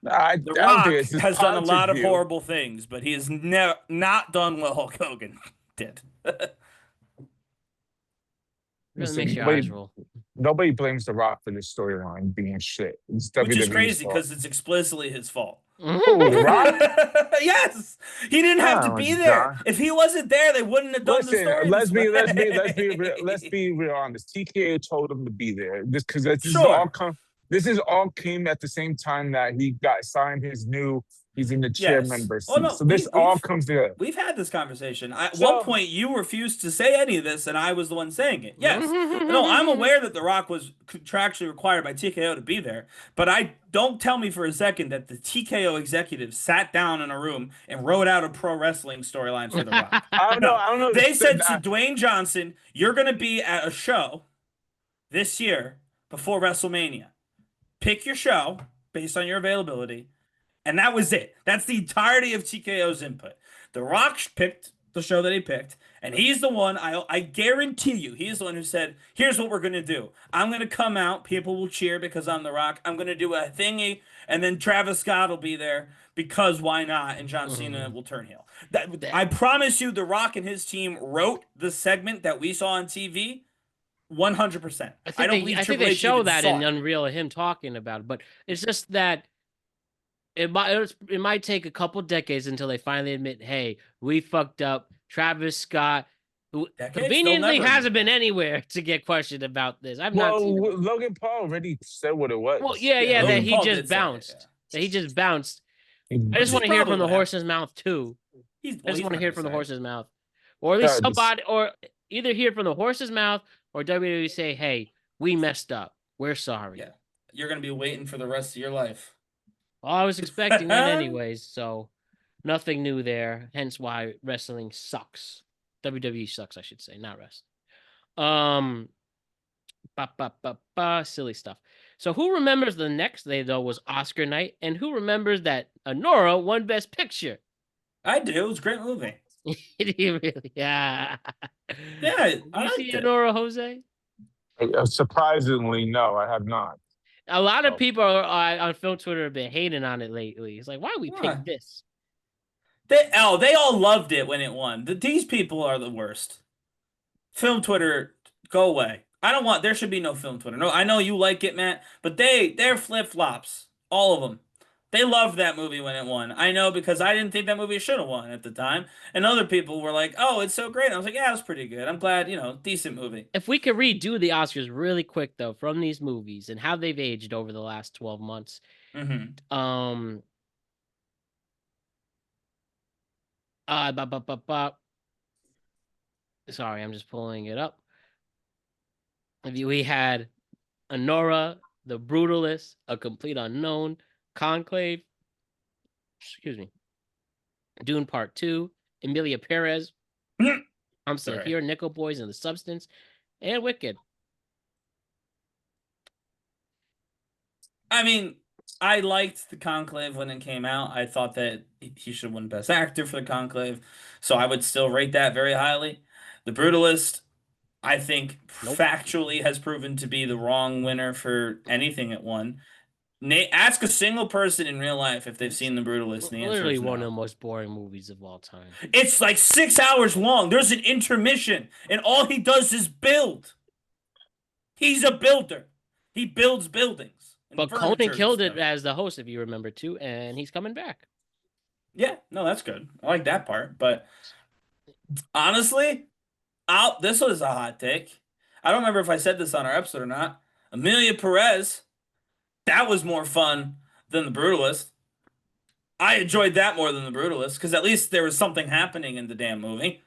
The Rock has done a lot of horrible things, but he has not done what Hulk Hogan did. Makes your eyes roll. Nobody blames The Rock for this storyline being shit. Which is crazy because it's explicitly his fault. Oh, The Rock? Yes, he didn't have to Oh, be there. God. If he wasn't there, they wouldn't have done the Listen, story. let's this let's way. be real honest. TKO told him to be there. Because Sure. this is all came at the same time that he got signed he's in the chair Yes. member Oh seat. no, So this all comes together. we've had this conversation. At one So point, you refused to say any of this, and I was the one saying it. Yes. No, I'm aware that The Rock was contractually required by TKO to be there, but I don't tell me for a second that the TKO executives sat down in a room and wrote out a pro wrestling storyline for The Rock. No, I don't know. they said to Dwayne Johnson, "You're going to be at a show this year before WrestleMania. Pick your show based on your availability." And that was it. That's the entirety of TKO's input. The Rock picked the show that he picked, and he's the one, I guarantee you, he's the one who said, here's what we're going to do. I'm going to come out. People will cheer because I'm The Rock. I'm going to do a thingy, and then Travis Scott will be there because why not? And John Cena will turn heel. I promise you, The Rock and his team wrote the segment that we saw on TV 100%. I don't believe I think Triple they H show even that saw in it. Unreal of him talking about it, but it's just that it might take a couple decades until they finally admit, hey, we fucked up. Travis Scott, who Decades? They'll conveniently never hasn't admit been that. anywhere to get questioned about this. I've not seen him. Logan Paul already said what it was. Well, yeah, that Logan he Paul just did say it, bounced. That he just bounced. I Which just is want to hear it probably from the what happened. horse's mouth too. I just he's want to not hear it from the gonna say it. horse's mouth, or at least Yeah, just- somebody, or either hear it from the horse's mouth, or WWE say, "Hey, we messed up. We're sorry." Yeah, you're gonna be waiting for the rest of your life. Well, I was expecting that anyways, so nothing new there. Hence why wrestling sucks. WWE sucks, I should say, not wrestling. Silly stuff. So who remembers the next day though was Oscar night, and who remembers that Anora won Best Picture? I do. It was a great movie. Did he really? Yeah. Yeah, Did I you liked see it. Anora, Jose? Surprisingly, no, I have not. A lot of Oh. people on film Twitter have been hating on it lately. It's like, why we Why? pick this? They all loved it when it won. These people are the worst. Film Twitter, go away. I don't want. There should be no film Twitter. No, I know you like it, Matt, but they're flip flops. All of them. They loved that movie when it won. I know because I didn't think that movie should have won at the time, and other people were like, "Oh, it's so great." And I was like, "Yeah, it was pretty good. I'm glad. Decent movie." If we could redo the Oscars really quick though from these movies and how they've aged over the last 12 months. Mm-hmm. Sorry, I'm just pulling it up. We had Anora, The Brutalist, A Complete Unknown, Conclave, excuse me, Dune Part 2, Emilia Perez, I'm Still Here, Nickel Boys and the Substance, and Wicked. I mean, I liked the Conclave when it came out. I thought that he should win Best Actor for the Conclave, so I would still rate that very highly. The Brutalist, I think, factually has proven to be the wrong winner for anything it won. Ask a single person in real life if they've seen The Brutalist, and the answer Literally is no. one of the most boring movies of all time. It's like 6 hours long. There's an intermission, and all he does is build. He's a builder. He builds buildings. But Conan killed it as the host, if you remember, too, and he's coming back. Yeah, no, that's good. I like that part. But honestly, this was a hot take. I don't remember if I said this on our episode or not. Emilia Perez, that was more fun than The Brutalist. I enjoyed that more than The Brutalist because at least there was something happening in the damn movie.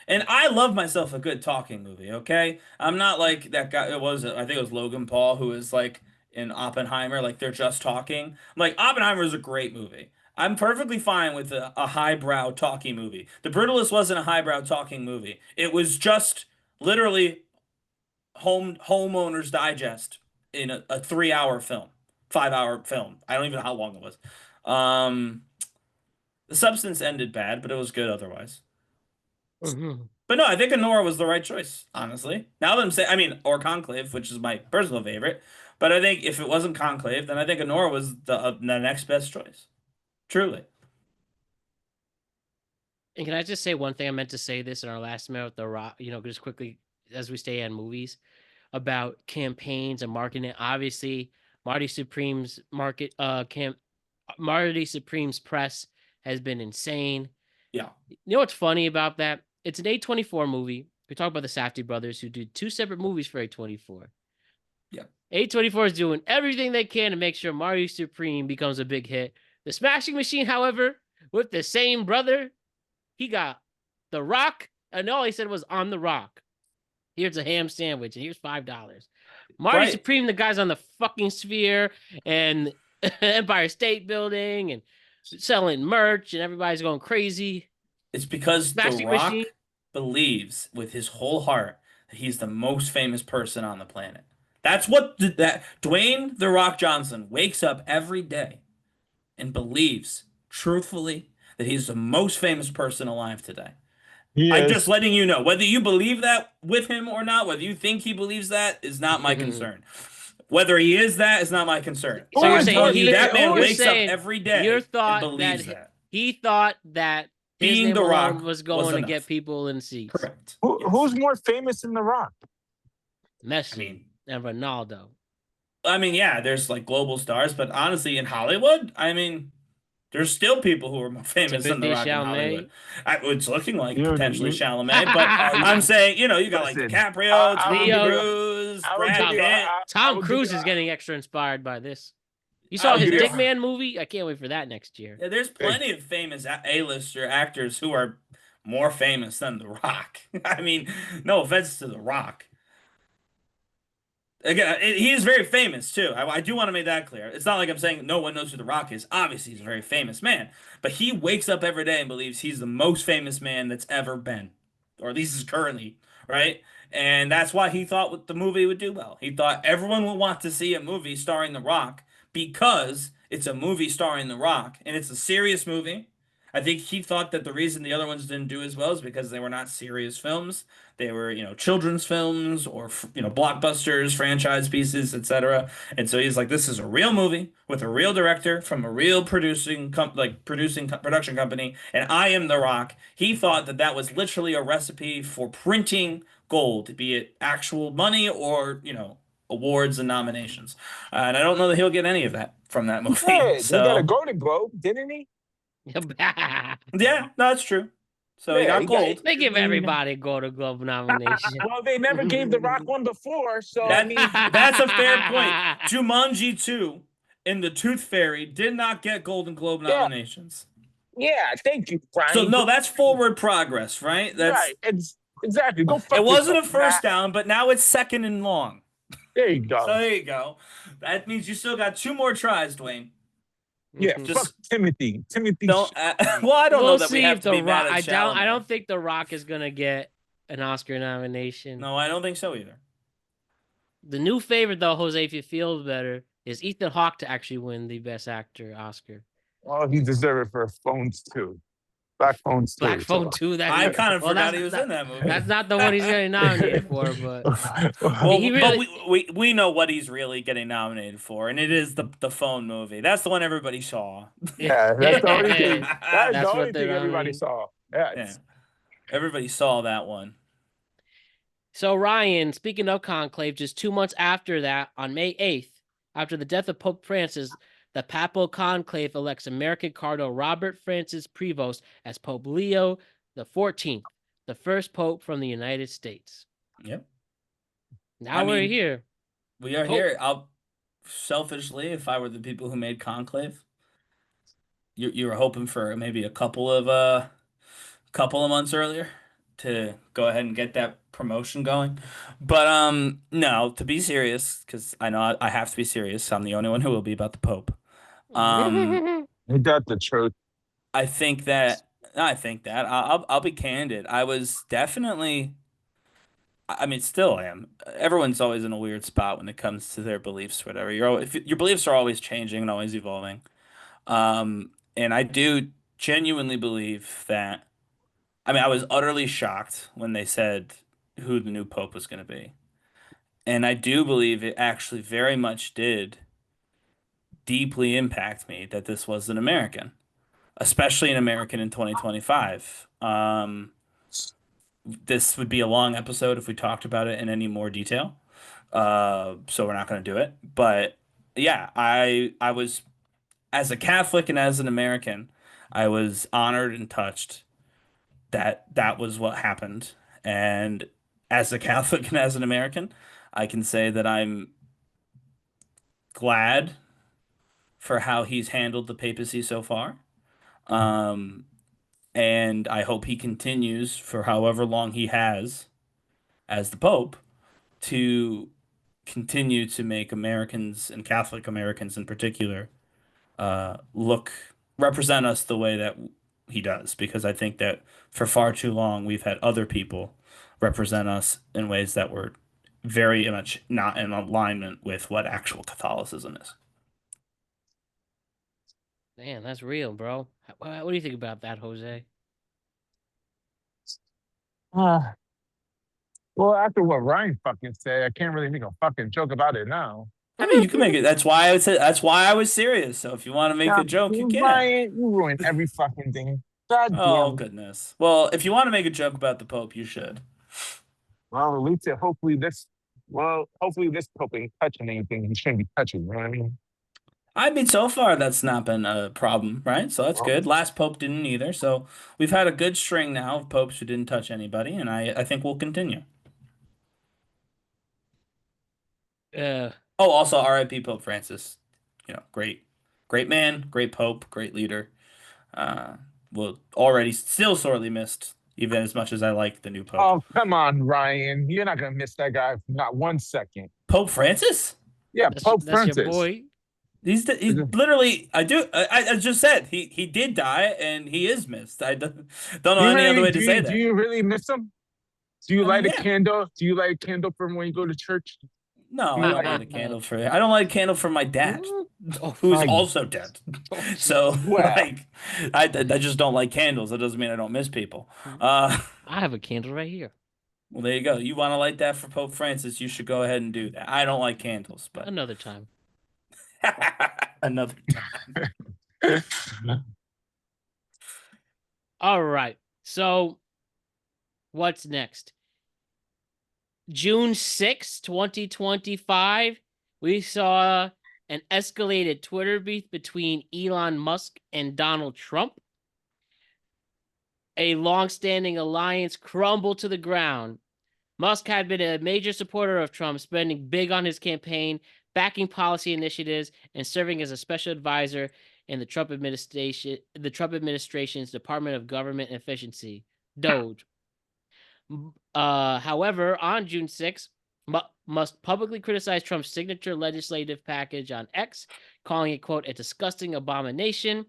And I love myself a good talking movie, okay? I'm not like that guy. I think it was Logan Paul who was like in Oppenheimer, like they're just talking. Like Oppenheimer is a great movie. I'm perfectly fine with a highbrow talking movie. The Brutalist wasn't a highbrow talking movie. It was just literally homeowners digest in a 3-hour film, 5-hour film. I don't even know how long it was. The Substance ended bad, but it was good otherwise. Mm-hmm. But no, I think Anora was the right choice, honestly. Now that I'm saying, or Conclave, which is my personal favorite. But I think if it wasn't Conclave, then I think Anora was the next best choice. Truly. And can I just say one thing? I meant to say this in our last minute with the Rock, just quickly as we stay on movies about campaigns and marketing. Obviously, Marty Supreme's Marty Supreme's press has been insane. Yeah. You know what's funny about that? It's an A24 movie. We talk about the Safdie brothers who did 2 separate movies for A24. Yeah. A24 is doing everything they can to make sure Marty Supreme becomes a big hit. The Smashing Machine, however, with the same brother, he got The Rock, and all he said was on the rock. Here's a ham sandwich, and here's $5. Marty Supreme, the guy's on the fucking Sphere and Empire State Building and selling merch, and everybody's going crazy. It's because The Rock believes with his whole heart that he's the most famous person on the planet. That's what Dwayne The Rock Johnson wakes up every day and believes truthfully that he's the most famous person alive today. I'm just letting you know. Whether you believe that with him or not, whether you think he believes that is not my concern. Whether he is that is not my concern. So you're saying that man wakes up every day and believes that. He thought that being The Rock was going to get people in seats. Correct. Who's more famous than The Rock? Messi and Ronaldo. I mean, yeah, there's like global stars, but honestly, in Hollywood, I mean, there's still people who are more famous than The Rock in Hollywood. It's looking like potentially Chalamet, but I'm saying, you got like DiCaprio, Tom Cruise, Brad Pitt. Tom Cruise is getting extra inspired by this. You saw his Dick Man movie? I can't wait for that next year. Yeah, there's plenty of famous A-lister actors who are more famous than The Rock. I mean, no offense to The Rock. Again, he is very famous, too. I do want to make that clear. It's not like I'm saying no one knows who The Rock is. Obviously, he's a very famous man. But he wakes up every day and believes he's the most famous man that's ever been. Or at least is currently, right? And that's why he thought the movie would do well. He thought everyone would want to see a movie starring The Rock because it's a movie starring The Rock. And it's a serious movie. I think he thought that the reason the other ones didn't do as well is because they were not serious films. They were, children's films or, blockbusters, franchise pieces, etc. And so he's like, this is a real movie with a real director from a real production company, and I am The Rock. He thought that that was literally a recipe for printing gold, be it actual money or, awards and nominations. And I don't know that he'll get any of that from that movie. Yeah, so he got a Golden Globe, didn't he? Yeah, no, that's true. So he got gold. They give everybody a Golden Globe nomination. Well, they never gave The Rock one before, so that's a fair point. Jumanji 2 and The Tooth Fairy did not get Golden Globe nominations. Yeah, thank you, Brian. So no, that's forward progress, right? That's right. It's exactly. It wasn't a first down, but now it's second and long. There you go. So there you go. That means you still got 2 more tries, Dwayne. Yeah, fuck Timothy. Well, I don't know that we have to be mad at Chalamet. I don't think The Rock is gonna get an Oscar nomination. No, I don't think so either. The new favorite, though, Jose, if you feel better, is Ethan Hawke to actually win the Best Actor Oscar. Oh, he deserved it for Phones 2. Black Phones 2. Black Phone 2. I kind of forgot he was in that movie. That's not the one he's getting nominated for, but we know what he's really getting nominated for, and it is the phone movie. That's the one everybody saw. Yeah, that's the only thing. That's the only thing everybody saw. Yeah, everybody saw that one. So Ryan, speaking of Conclave, just 2 months after that, on May 8th, after the death of Pope Francis, the Papal Conclave elects American Cardinal Robert Francis Prevost as Pope Leo XIV, the first pope from the United States. Yep. Now we're here. We are here. Selfishly, if I were the people who made Conclave, you were hoping for maybe a couple of months earlier to go ahead and get that promotion going. But no, to be serious, because I know I have to be serious. I'm the only one who will be about the Pope. He got the truth. I think that I'll be candid. I was definitely, I mean, still am. Everyone's always in a weird spot when it comes to their beliefs, whatever. Your beliefs are always changing and always evolving. And I do genuinely believe that. I mean, I was utterly shocked when they said who the new pope was going to be, and I do believe it actually very much did deeply impact me that this was an American, especially an American in 2025. This would be a long episode if we talked about it in any more detail. So we're not going to do it. But yeah, I was as a Catholic and as an American, I was honored and touched that that was what happened. And as a Catholic and as an American, I can say that I'm glad for how he's handled the papacy so far. Um, and I hope he continues for however long he has as the Pope to continue to make Americans and Catholic Americans in particular look represent us the way that he does, because I think that for far too long we've had other people represent us in ways that were very much not in alignment with what actual Catholicism is. Man, that's real, bro. What do you think about that, Jose? Well, after what Ryan fucking said, I can't really make a fucking joke about it now. I mean, you can make it. That's why I would say. That's why I was serious. So if you want to make a joke, you can. Ryan, you ruined every fucking thing. God Oh damn. goodness. Well, if you want to make a joke about the Pope, you should. Well, at least hopefully this Pope ain't touching anything he shouldn't be touching. You know what I mean? I mean, so far that's not been a problem, right? So that's good. Last Pope didn't either. So we've had a good string now of popes who didn't touch anybody, and I think we'll continue. Oh, also R.I.P. Pope Francis. You know, great man, great Pope, great leader. Well, already still sorely missed, even as much as I like the new Pope. Oh, come on, Ryan. You're not gonna miss that guy for not 1 second. Pope Francis? Yeah, Pope that's Francis. your boy. He's literally. I just said he did die and he is missed. I don't know any other way to say that. Do you really miss him? Do you light a candle? Do you light a candle from when you go to church? No, I don't light a candle for it. I don't light a candle for my dad, who's also dead. So like, I just don't like candles. That doesn't mean I don't miss people. I have a candle right here. Well, there you go. You want to light that for Pope Francis? You should go ahead and do that. I don't like candles, but another time. Another time. All right. So, what's next? June 6th, 2025, we saw an escalated Twitter beef between Elon Musk and Donald Trump. A long-standing alliance crumbled to the ground. Musk had been a major supporter of Trump, spending big on his campaign, backing policy initiatives, and serving as a special advisor in the Trump administration's Department of Government Efficiency, DOGE. However, on June 6th, Musk publicly criticized Trump's signature legislative package on X, calling it, quote, a disgusting abomination.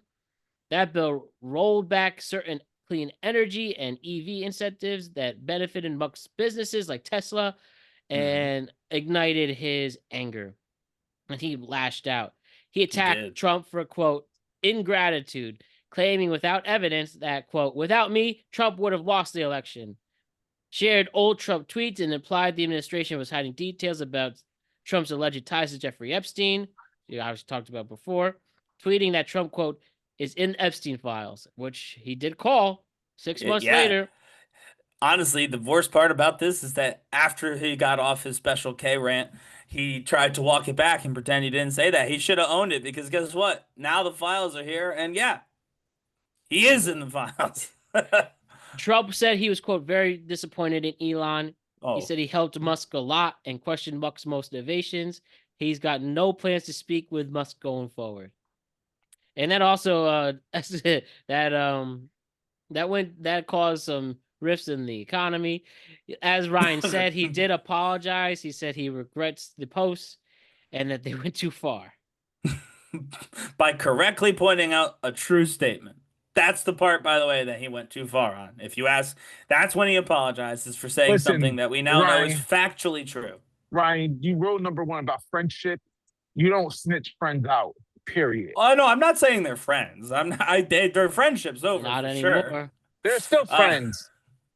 That bill rolled back certain clean energy and EV incentives that benefited Musk's businesses like Tesla and ignited his anger. And he lashed out. He attacked Trump for, quote, ingratitude, claiming without evidence that, quote, without me, Trump would have lost the election. Shared old Trump tweets and implied the administration was hiding details about Trump's alleged ties to Jeffrey Epstein, I was talked about before, tweeting that Trump, quote, is in Epstein files, which he did call 6 months later. Honestly, the worst part about this is that after he got off his special K rant, he tried to walk it back and pretend he didn't say that. He should have owned it, because guess what? Now the files are here, and he is in the files. Trump said he was, quote, very disappointed in Elon. He said he helped Musk a lot and questioned Musk's motivations. He's got no plans to speak with Musk going forward. And that also that caused some rifts in the economy. As Ryan said, he did apologize. He said he regrets the posts and that they went too far. By correctly pointing out a true statement. That's the part, by the way, that he went too far on. If you ask, that's when he apologizes for saying something that we now know is factually true. Ryan, you wrote #1 about friendship. You don't snitch friends out, period. Oh, no, I'm not saying they're friends. Their friendship's over. Not for anymore. Sure. They're still friends.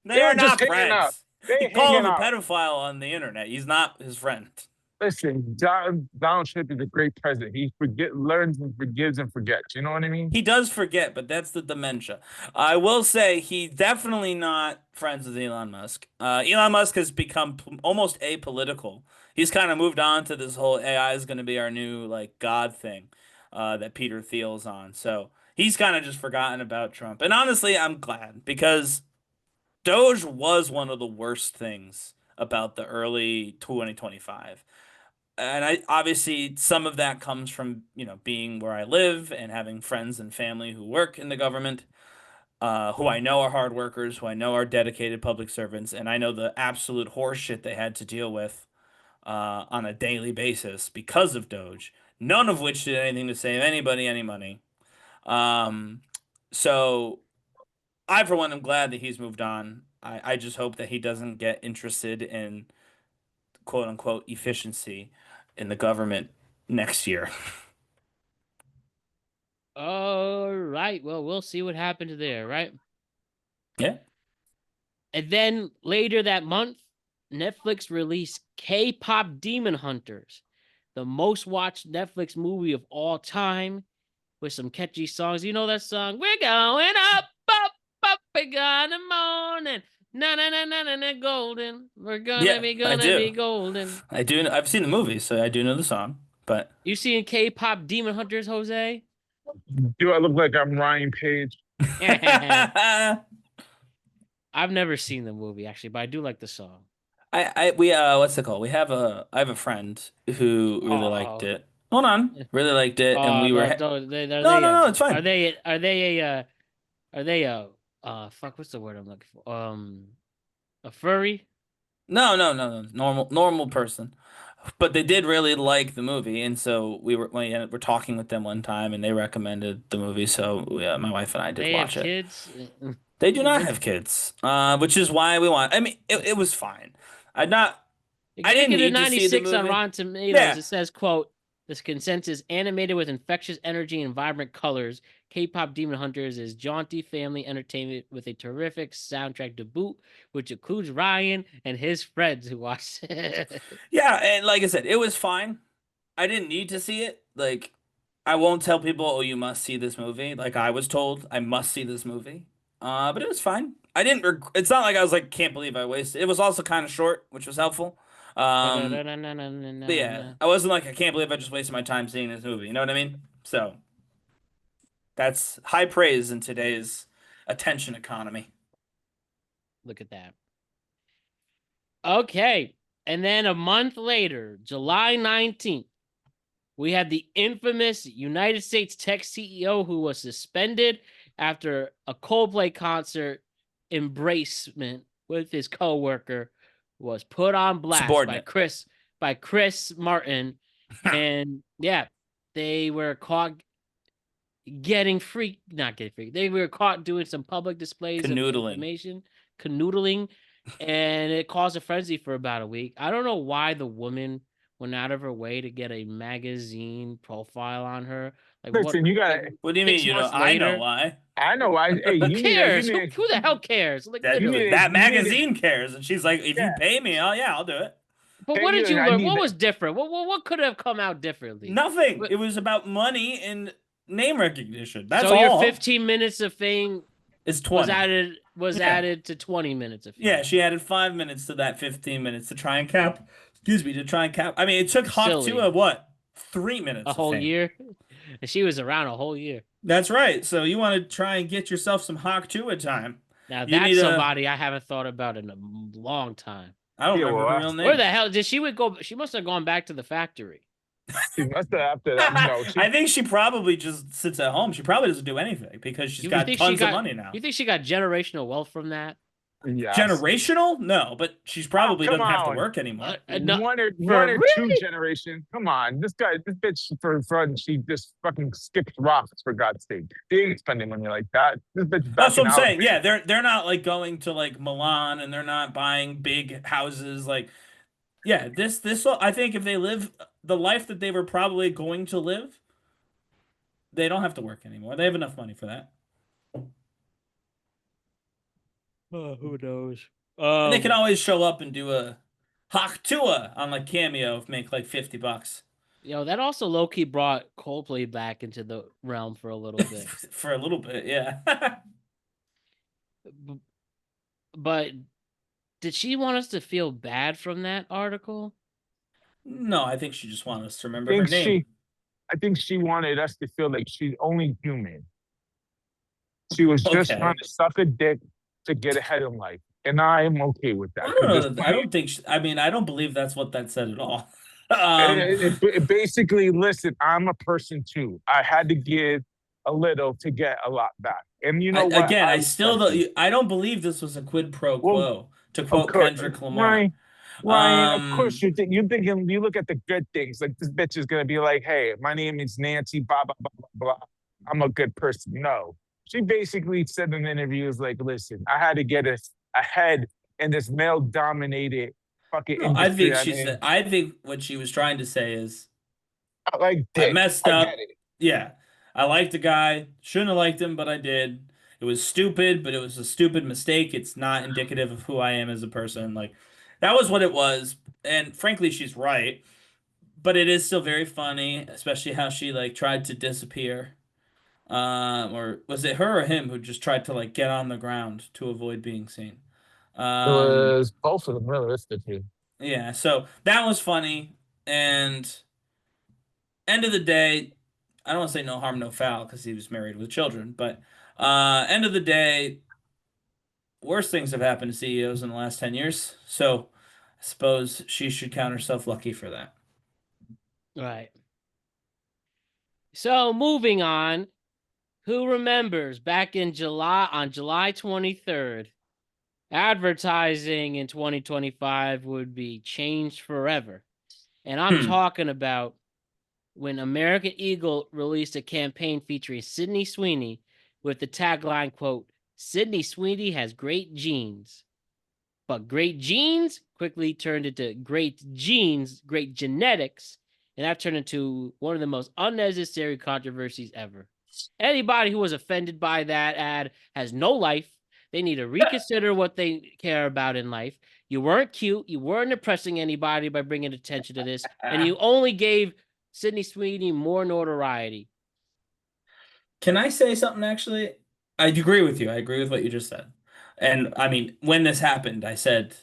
They are not friends. He called him a pedophile on the internet. He's not his friend. Listen, Donald Trump is a great president. He learns and forgives and forgets. You know what I mean? He does forget, but that's the dementia. I will say he's definitely not friends with Elon Musk. Elon Musk has become almost apolitical. He's kind of moved on to this whole AI is going to be our new like God thing. that Peter Thiel's on. So he's kind of just forgotten about Trump. And honestly, I'm glad because Doge was one of the worst things about the early 2025. And I obviously some of that comes from, being where I live and having friends and family who work in the government, who I know are hard workers, who I know are dedicated public servants, and I know the absolute horse shit they had to deal with on a daily basis because of Doge, none of which did anything to save anybody any money. Um, so I, for one, am glad that he's moved on. I just hope that he doesn't get interested in quote unquote efficiency in the government next year. All right. Well, we'll see what happens there, right? Yeah. And then later that month, Netflix released K-pop Demon Hunters, the most watched Netflix movie of all time, with some catchy songs. You know that song? We're going up, up, up, in the morning. Na na na na na na golden. We're gonna be golden. I do. I've seen the movie, so I do know the song. But you seen K-pop Demon Hunters, Jose? Do I look like I'm Ryan Page? I've never seen the movie actually, but I do like the song. We what's it called? I have a friend who really liked it. Hold on, really liked it, and we were. No, it's fine. Are they a fuck? What's the word I'm looking for? A furry? No, normal person. But they did really like the movie, and so we were talking with them one time, and they recommended the movie. So yeah, my wife and I did watch it. Kids? They do not have kids, which is why we want. I mean, it was fine. I didn't need to see the movie. On Rotten Tomatoes. Yeah. It says, "quote This consensus animated with infectious energy and vibrant colors. K-pop Demon Hunters is jaunty family entertainment with a terrific soundtrack to boot, which includes Ryan and his friends who watched it." Yeah, and like I said, it was fine. I didn't need to see it. Like, I won't tell people, "Oh, you must see this movie." Like I was told, I must see this movie. But it was fine. I didn't. It's not like I was like, "Can't believe I wasted." It was also kind of short, which was helpful. But yeah, I wasn't like, "I can't believe I just wasted my time seeing this movie." You know what I mean? So that's high praise in today's attention economy. Look at that. Okay. And then a month later, July 19th, we had the infamous United States tech CEO who was suspended after a Coldplay concert embracement with his coworker was put on blast by Chris Martin. And yeah, they were caught they were caught doing some public displays of information, canoodling, and it caused a frenzy for about a week. I don't know why the woman went out of her way to get a magazine profile on her. Like, listen, what do you mean? I know why. I know why. Hey, who cares? Who the hell cares? Like, that magazine cares, and she's like, "If you pay me, I'll do it." But what did you learn? What was different? What could have come out differently? Nothing. It was about money and name recognition. That's all. So your 15 minutes of fame is 20 was added to 20 minutes of fame. Yeah, she added 5 minutes to that 15 minutes to try and cap. I mean, it took Hawk Tua what? 3 minutes. A whole year. And she was around a whole year. That's right. So you want to try and get yourself some Hawk Tua time. Now that's somebody I haven't thought about in a long time. I don't remember her real name. Where the hell did she go? She must have gone back to the factory. She must have after that. I think she probably just sits at home. She probably doesn't do anything because she's got tons of money now. You think she got generational wealth from that? Yes. Generational? No, but she's probably doesn't have to work anymore. One or two generation. Come on, this bitch for fun. She just fucking skips rocks for God's sake. They ain't spending money like that. This bitch. That's what I'm saying. Yeah, they're not like going to like Milan and they're not buying big houses. Like, yeah, this I think if they live the life that they were probably going to live, they don't have to work anymore. They have enough money for that. Who knows? And they can always show up and do a Hawk Tua on like Cameo, make like $50. That also low key brought Coldplay back into the realm for a little bit. For a little bit, yeah. But did she want us to feel bad from that article? No, I think she just wanted us to remember her name. I think she wanted us to feel like she's only human. She was just trying to suck a dick to get ahead in life. And I am okay with that. I don't know. I don't think. I mean, I don't believe that's what that said at all. It basically, listen, I'm a person too. I had to give a little to get a lot back. And you know what? Again, I don't believe this was a quid pro quo, to quote Kendrick Lamar. Ryan, of course you're thinking, you look at the good things. Like, this bitch is gonna be like, hey, my name is Nancy, blah blah blah blah blah. I'm a good person. No. She basically said in interviews like, listen, I had to get ahead in this male-dominated fucking industry. I think what she was trying to say is, I messed up. Yeah. I liked the guy. Shouldn't have liked him, but I did. It was stupid, but it was a stupid mistake. It's not indicative of who I am as a person. Like, that was what it was. And frankly, she's right. But it is still very funny, especially how she like tried to disappear. Or was it her or him who just tried to like get on the ground to avoid being seen? It was both of them, really. It's the two. Yeah, so that was funny. And end of the day, I don't want to say no harm, no foul because he was married with children, but end of the day, worse things have happened to CEOs in the last 10 years. So I suppose she should count herself lucky for that. Right. So moving on, who remembers back in on July 23rd, advertising in 2025 would be changed forever. And I'm talking about when American Eagle released a campaign featuring Sydney Sweeney with the tagline, quote, Sydney Sweeney has great genes. But great genes quickly turned into great genes, great genetics, and that turned into one of the most unnecessary controversies ever. Anybody who was offended by that ad has no life. They need to reconsider what they care about in life. You weren't cute. You weren't impressing anybody by bringing attention to this. And you only gave Sydney Sweeney more notoriety. Can I say something, actually? I agree with you. I agree with what you just said. And I mean, when this happened, I said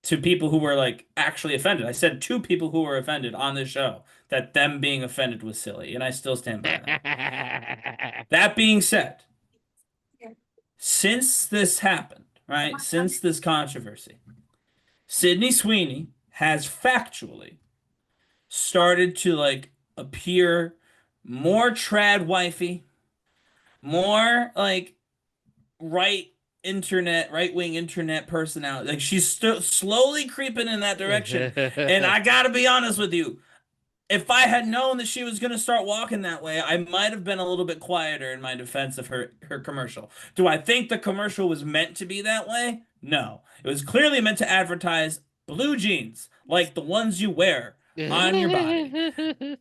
to people who were like actually offended, I said to people who were offended on this show that them being offended was silly. And I still stand by that. That being said, since this happened, right? Since this controversy, Sydney Sweeney has factually started to like appear more trad wifey, more like right wing internet personality. Like, she's slowly creeping in that direction. And I gotta be honest with you, if I had known that she was gonna start walking that way, I might have been a little bit quieter in my defense of her commercial. Do I think the commercial was meant to be that way? No. It was clearly meant to advertise blue jeans, like the ones you wear on your body.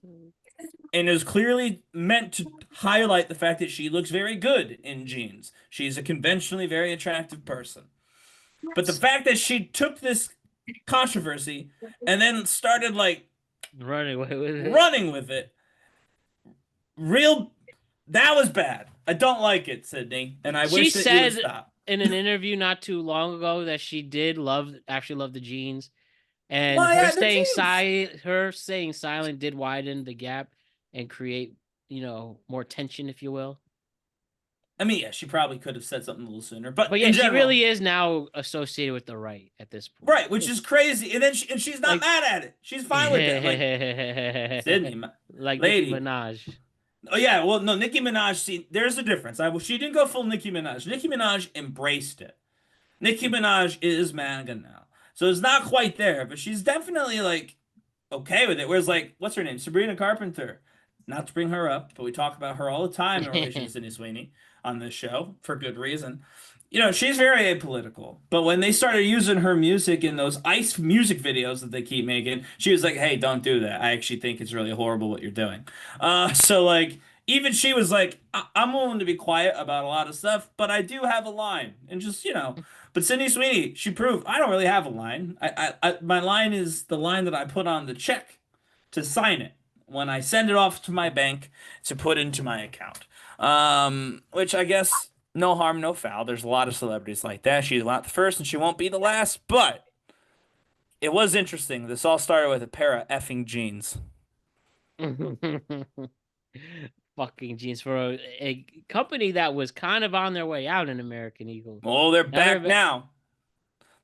And it was clearly meant to highlight the fact that she looks very good in jeans. She's a conventionally very attractive person. But the fact that she took this controversy and then started like running with it, that was bad. I don't like it, Sydney, and I wish that you would stop. In an interview not too long ago that she did actually love the jeans, and her staying silent did widen the gap and create, more tension, if you will. I mean, yeah, she probably could have said something a little sooner, but yeah, she really is now associated with the right at this point, right? Which is crazy, and then she's not mad at it. She's fine with it. Like, Sydney, like lady. Nicki Minaj. Oh yeah, well no, Nicki Minaj. See, there's a difference. She didn't go full Nicki Minaj. Nicki Minaj embraced it. Nicki Minaj is MAGA now, so it's not quite there, but she's definitely like okay with it. Whereas like, what's her name, Sabrina Carpenter. Not to bring her up, but we talk about her all the time in relation to Sydney Sweeney on this show for good reason. She's very apolitical. But when they started using her music in those ICE music videos that they keep making, she was like, hey, don't do that. I actually think it's really horrible what you're doing. So like, even she was like, I'm willing to be quiet about a lot of stuff, but I do have a line. And just, But Sydney Sweeney, she proved I don't really have a line. My line is the line that I put on the check to sign it when I send it off to my bank to put into my account. Which I guess, no harm, no foul. There's a lot of celebrities like that. She's not the first and she won't be the last, but it was interesting. This all started with a pair of effing jeans. Fucking jeans for a company that was kind of on their way out in American Eagle. Oh, they're back now.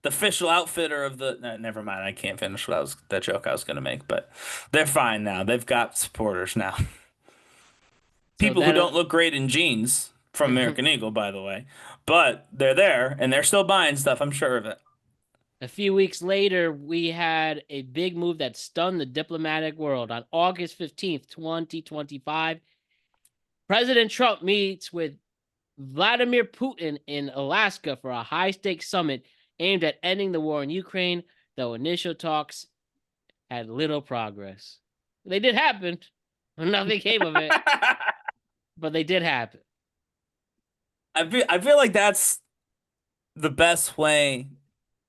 The official outfitter of the. Never mind. I can't finish that joke I was gonna make, but they're fine now. They've got supporters now. People who don't look great in jeans from American Eagle, by the way, but they're there and they're still buying stuff. I'm sure of it. A few weeks later, we had a big move that stunned the diplomatic world. On August 15th, 2025, President Trump meets with Vladimir Putin in Alaska for a high-stakes summit aimed at ending the war in Ukraine, though initial talks had little progress. They did happen. Nothing came of it, but they did happen. I feel like that's the best way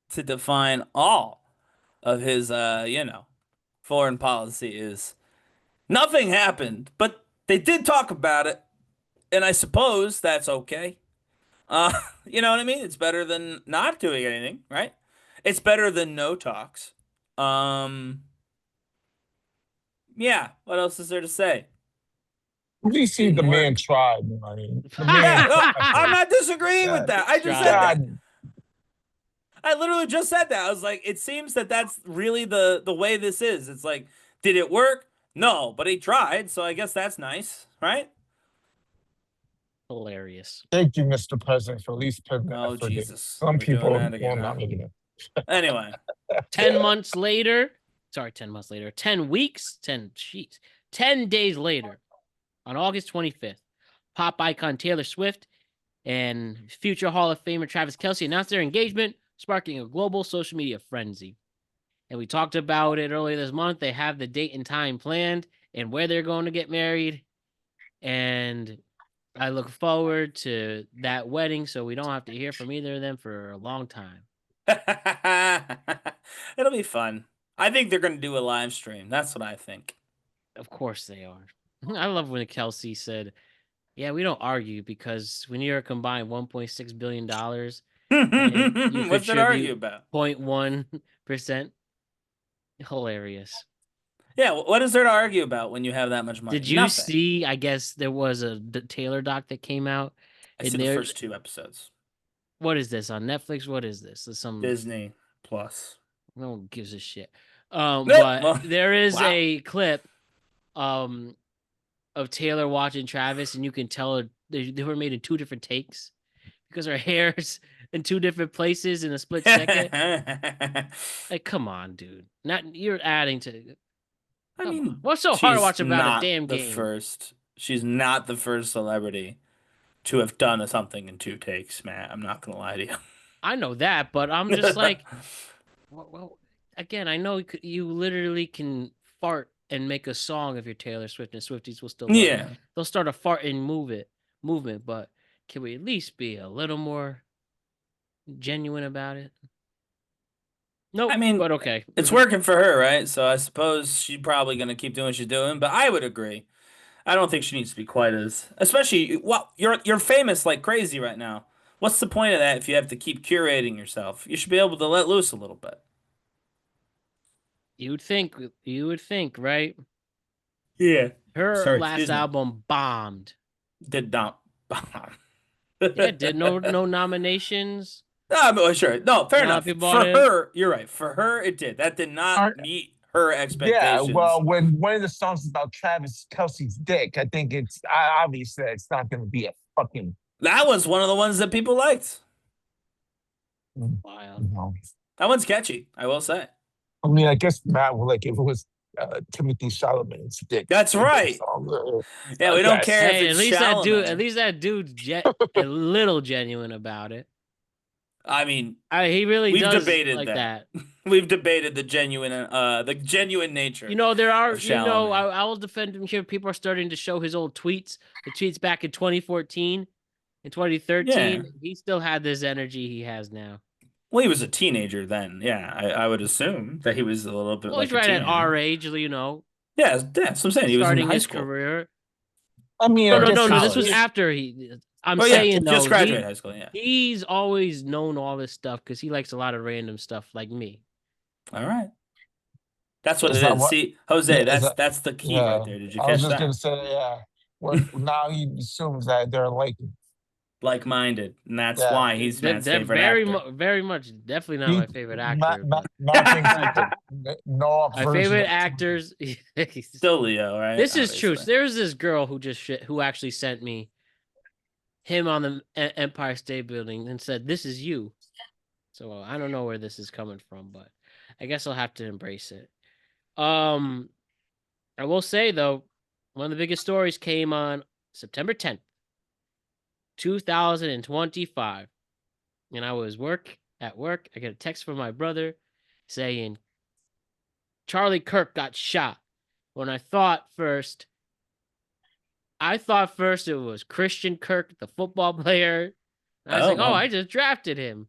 to define all of his, foreign policy is nothing happened, but they did talk about it, and I suppose that's okay. You know what I mean? It's better than not doing anything, right? It's better than no talks. Yeah, what else is there to say? At least see the man tried. I mean, I'm not disagreeing with that. I just said that. I literally just said that. I was like, it seems that that's really the way this is. It's like, did it work? No, but he tried, so I guess that's nice, right? Hilarious. Thank you, Mr. President, for at least putting that. Oh, Jesus. Some people will not make it. Anyway. 10 weeks later, 10 days later, on August 25th, pop icon Taylor Swift and future Hall of Famer Travis Kelce announced their engagement, sparking a global social media frenzy. And we talked about it earlier this month. They have the date and time planned and where they're going to get married. And I look forward to that wedding so we don't have to hear from either of them for a long time. It'll be fun. I think they're going to do a live stream. That's what I think. Of course they are. I love when Kelce said, yeah, we don't argue because when you're a combined $1.6 billion, what's that argue about? 0.1%. Hilarious. Yeah, what is there to argue about when you have that much money? Did you see, I guess there was a Taylor doc that came out. I see the first 2 episodes. What is this, on Netflix? What is this? Is some Disney Plus. No one gives a shit. But there is a clip of Taylor watching Travis, and you can tell they were made in 2 different takes because her hair's in 2 different places in a split second. Like, come on, dude. You're adding to. I mean, what's so hard to watch about a damn game? She's not the first celebrity to have done something in 2 takes, Matt. I'm not gonna lie to you. I know that, but I'm just like, well, again, I know you literally can fart and make a song if you're Taylor Swift, and Swifties will still love it. They'll start a farting movement, but can we at least be a little more genuine about it? No, I mean, but okay, it's working for her, right? So I suppose she's probably gonna keep doing what she's doing. But I would agree. I don't think she needs to be quite as, especially you're famous like crazy right now. What's the point of that if you have to keep curating yourself? You should be able to let loose a little bit. You would think, right? Yeah. Her last album bombed. Did not bomb. Yeah, did no nominations. No, sure. No, fair enough. For her, you're right. For her, it did. That did not meet her expectations. Yeah, well, when one of the songs is about Travis Kelce's dick, I think it's obvious that it's not going to be a fucking. That was one of the ones that people liked. Wild. That one's catchy, I will say. I mean, I guess Matt will like if it was Timothy Chalamet's dick. That's right. Yeah, we don't care if it's at least that dude's a little genuine about it. I mean, he really we've does debated like that. We've debated the genuine nature. There are. I will defend him here. People are starting to show his old tweets. The tweets back in 2014, in 2013. Yeah. He still had this energy he has now. Well, he was a teenager then. Yeah, I would assume that he was a little bit. Well, he's right at our age, you know. Yeah, that's what I'm saying. He was in high school. Career. I mean, no. This was after he. I'm saying though, just graduated high school. Yeah, he's always known all this stuff because he likes a lot of random stuff, like me. All right, that's what it is. See, Jose, that's the key right there. Did you catch that? I was just gonna say, yeah. Well, now he assumes that they're like-minded, and that's yeah. why he's Matt's They're favorite very, actor. very much, definitely not my favorite actor. Matt, But Matt thinks he's the Noah my version favorite of actors. Still Leo, right? This is true. Obviously. There's this girl who actually sent me him on the Empire State Building and said, "This is you." So I don't know where this is coming from, but I guess I'll have to embrace it. I will say though, one of the biggest stories came on September 10th, 2025. And I was at work. I get a text from my brother saying Charlie Kirk got shot. When I thought first it was Christian Kirk, the football player. And I was like, oh, I just drafted him.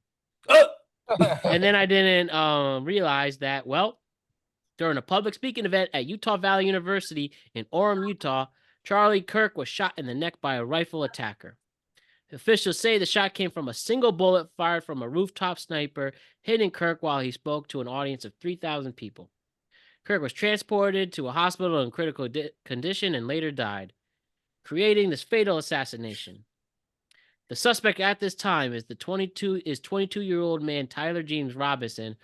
And then I didn't realize that, well, during a public speaking event at Utah Valley University in Orem, Utah, Charlie Kirk was shot in the neck by a rifle attacker. Officials say the shot came from a single bullet fired from a rooftop sniper, hitting Kirk while he spoke to an audience of 3,000 people. Kirk was transported to a hospital in critical condition and later died, creating this fatal assassination. The suspect at this time is 22-year-old man Tyler James Robinson,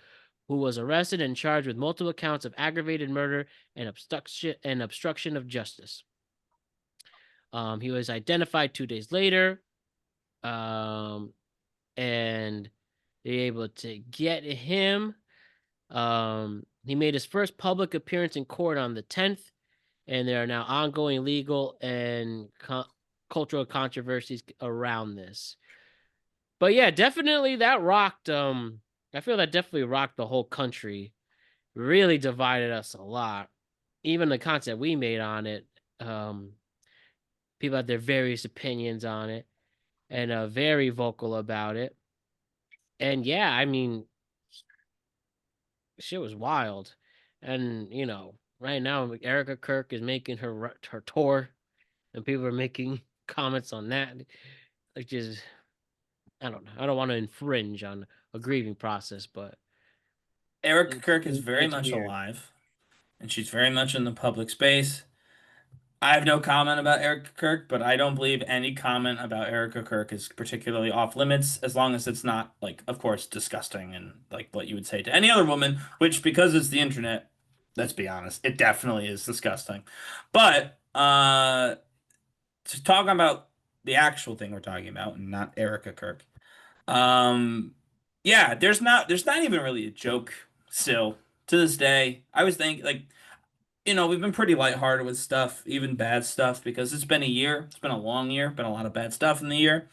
who was arrested and charged with multiple counts of aggravated murder and obstruction of justice. He was identified 2 days later, and they were able to get him. He made his first public appearance in court on the 10th, and there are now ongoing legal and cultural controversies around this. But yeah, definitely that rocked. I feel that definitely rocked the whole country. Really divided us a lot. Even the content we made on it, people had their various opinions on it and very vocal about it. And yeah, I mean, shit was wild. And, you know, right now, Erica Kirk is making her tour, and people are making comments on that. Which is, I don't know. I don't want to infringe on a grieving process, but Erica Kirk is very much weird. alive, and she's very much in the public space. I have no comment about Erica Kirk, but I don't believe any comment about Erica Kirk is particularly off limits as long as it's not, like, of course, disgusting and like what you would say to any other woman, which, because it's the internet, let's be honest, it definitely is disgusting. But to talk about the actual thing we're talking about and not Erica Kirk. Yeah, there's not even really a joke still to this day. I was thinking, like, we've been pretty lighthearted with stuff, even bad stuff, because it's been a year. It's been a long year, been a lot of bad stuff in the year.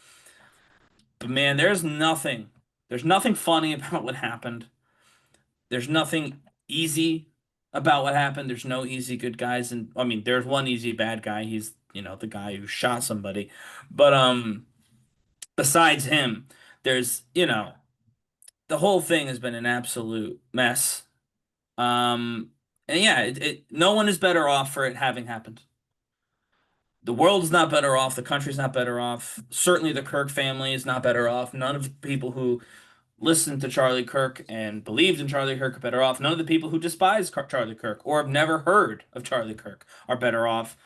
But man, there's nothing funny about what happened. There's nothing easy about what happened. There's no easy good guys, and I mean, there's one easy bad guy. He's, the guy who shot somebody. But besides him, there's, the whole thing has been an absolute mess. And yeah, no one is better off for it having happened. The world is not better off. The country's not better off. Certainly, the Kirk family is not better off. None of the people who listened to Charlie Kirk and believed in Charlie Kirk are better off. None of the people who despise Charlie Kirk or have never heard of Charlie Kirk are better off.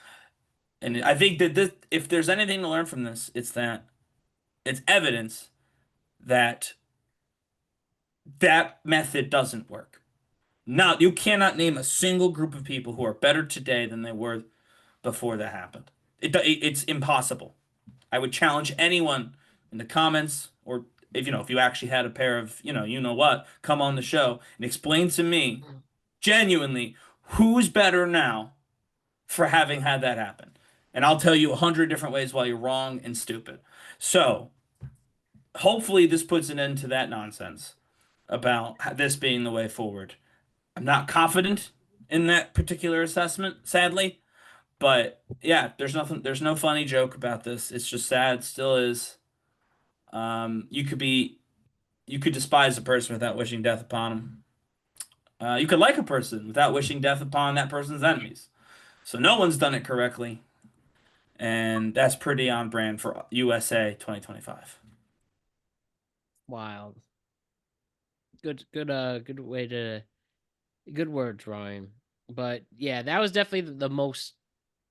And I think that if there's anything to learn from this, it's that it's evidence that that method doesn't work. Now, you cannot name a single group of people who are better today than they were before that happened. It's impossible. I would challenge anyone in the comments, or if you actually had a pair of, what, come on the show and explain to me genuinely who's better now for having had that happen. And I'll tell you 100 different ways why you're wrong and stupid. So hopefully this puts an end to that nonsense about this being the way forward. I'm not confident in that particular assessment, sadly. But yeah, there's no funny joke about this. It's just sad, still is. You could despise a person without wishing death upon them. You could like a person without wishing death upon that person's enemies. So no one's done it correctly, and that's pretty on brand for USA 2025. wild. Good way to, good words, Ryan. But yeah, that was definitely the most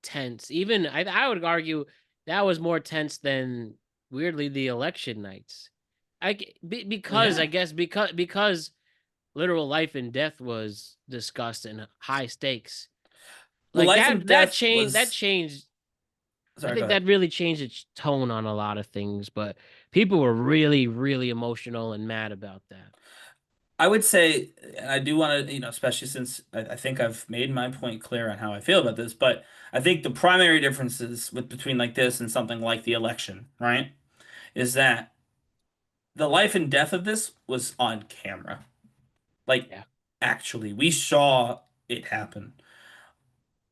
tense. Even I would argue that was more tense than weirdly the election nights. Because Yeah. I guess because literal life and death was discussed and high stakes. Well, Like life and that death changed was. I Sorry, go think ahead. that really changed its tone on a lot of things, but people were really, really emotional and mad about that. I would say, and I do want to, especially since I think I've made my point clear on how I feel about this, but I think the primary differences between like this and something like the election, right, is that the life and death of this was on camera. Like, Yeah. actually, we saw it happen.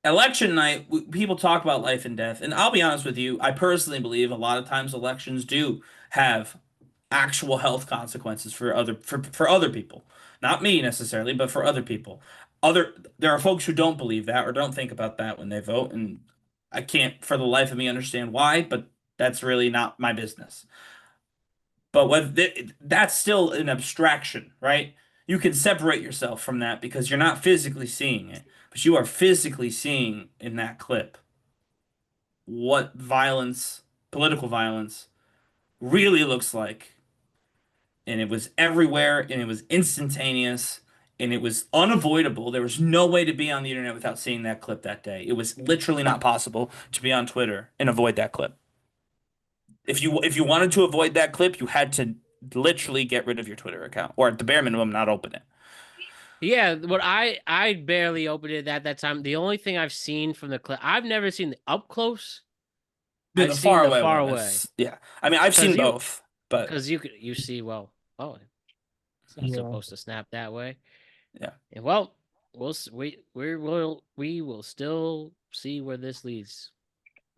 Election night, people talk about life and death, and I'll be honest with you, I personally believe a lot of times elections do have actual health consequences for other people. Not me necessarily, but for other people. There are folks who don't believe that or don't think about that when they vote, and I can't for the life of me understand why, but that's really not my business. But that's still an abstraction, right? You can separate yourself from that because you're not physically seeing it, but you are physically seeing in that clip what violence, political violence, really looks like. And it was everywhere, and it was instantaneous, and it was unavoidable. There was no way to be on the internet without seeing that clip that day. It was literally not possible to be on Twitter and avoid that clip. If you wanted to avoid that clip, you had to literally get rid of your Twitter account, or at the bare minimum, not open it. Yeah, what I barely opened it at that time. The only thing I've seen from the clip, I've never seen the up close. Yeah, I've the seen far the away far one away is yeah. I mean, I've seen both, but because you see well, it's not Yeah. supposed to snap that way. yeah. And well, we will still see where this leads.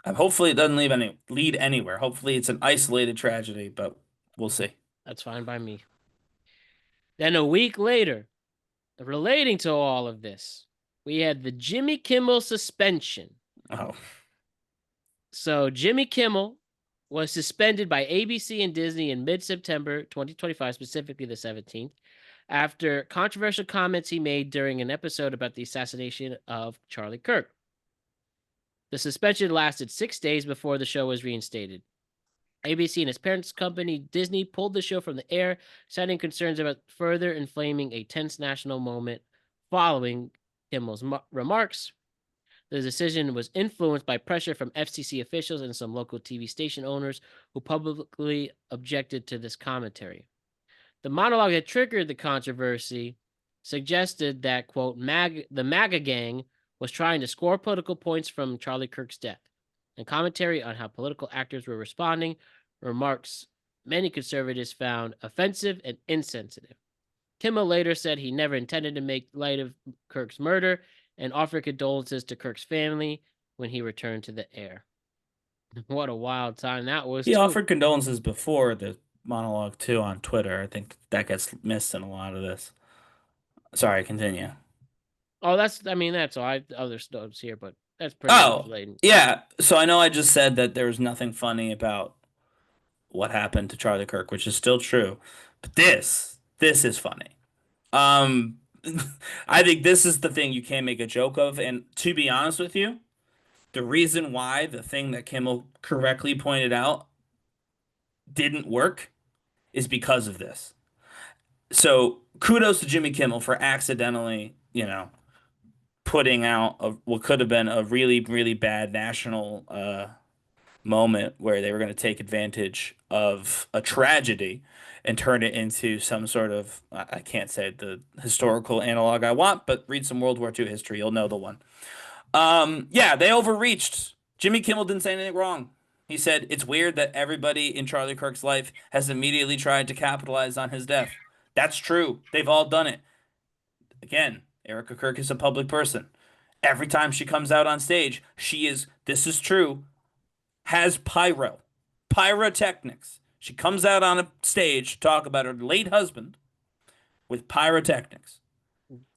Hopefully, it doesn't lead anywhere. Hopefully, it's an isolated tragedy, but we'll see. That's fine by me. Then a week later, relating to all of this, we had the Jimmy Kimmel suspension. Oh, So Jimmy Kimmel was suspended by ABC and Disney in mid-September 2025, specifically the 17th, after controversial comments he made during an episode about the assassination of Charlie Kirk. The suspension lasted 6 days before the show was reinstated. ABC and its parent company, Disney, pulled the show from the air, citing concerns about further inflaming a tense national moment following Kimmel's remarks. The decision was influenced by pressure from FCC officials and some local TV station owners who publicly objected to this commentary. The monologue that triggered the controversy suggested that, quote, the MAGA gang was trying to score political points from Charlie Kirk's death, and commentary on how political actors were responding, remarks many conservatives found offensive and insensitive. Kimmel later said he never intended to make light of Kirk's murder and offered condolences to Kirk's family when he returned to the air. What a wild time that was, he too. offered condolences before the monologue too on Twitter. I think that gets missed in a lot of this. Sorry, continue. Oh, that's all. I other notes here, but that's pretty much Oh, latent. yeah. So I know I just said that there was nothing funny about what happened to Charlie Kirk, which is still true. But this is funny. Um, I think this is the thing you can't make a joke of. And to be honest with you, the reason why the thing that Kimmel correctly pointed out didn't work is because of this. So kudos to Jimmy Kimmel for accidentally, putting out what could have been a really, really bad national moment where they were going to take advantage of a tragedy and turn it into some sort of, I can't say the historical analog I want, but read some World War II history, you'll know the one. Yeah, they overreached. Jimmy Kimmel didn't say anything wrong. He said it's weird that everybody in Charlie Kirk's life has immediately tried to capitalize on his death. That's true. They've all done it. Again, Erica Kirk is a public person. Every time she comes out on stage, this is true, has pyrotechnics. She comes out on a stage to talk about her late husband with pyrotechnics.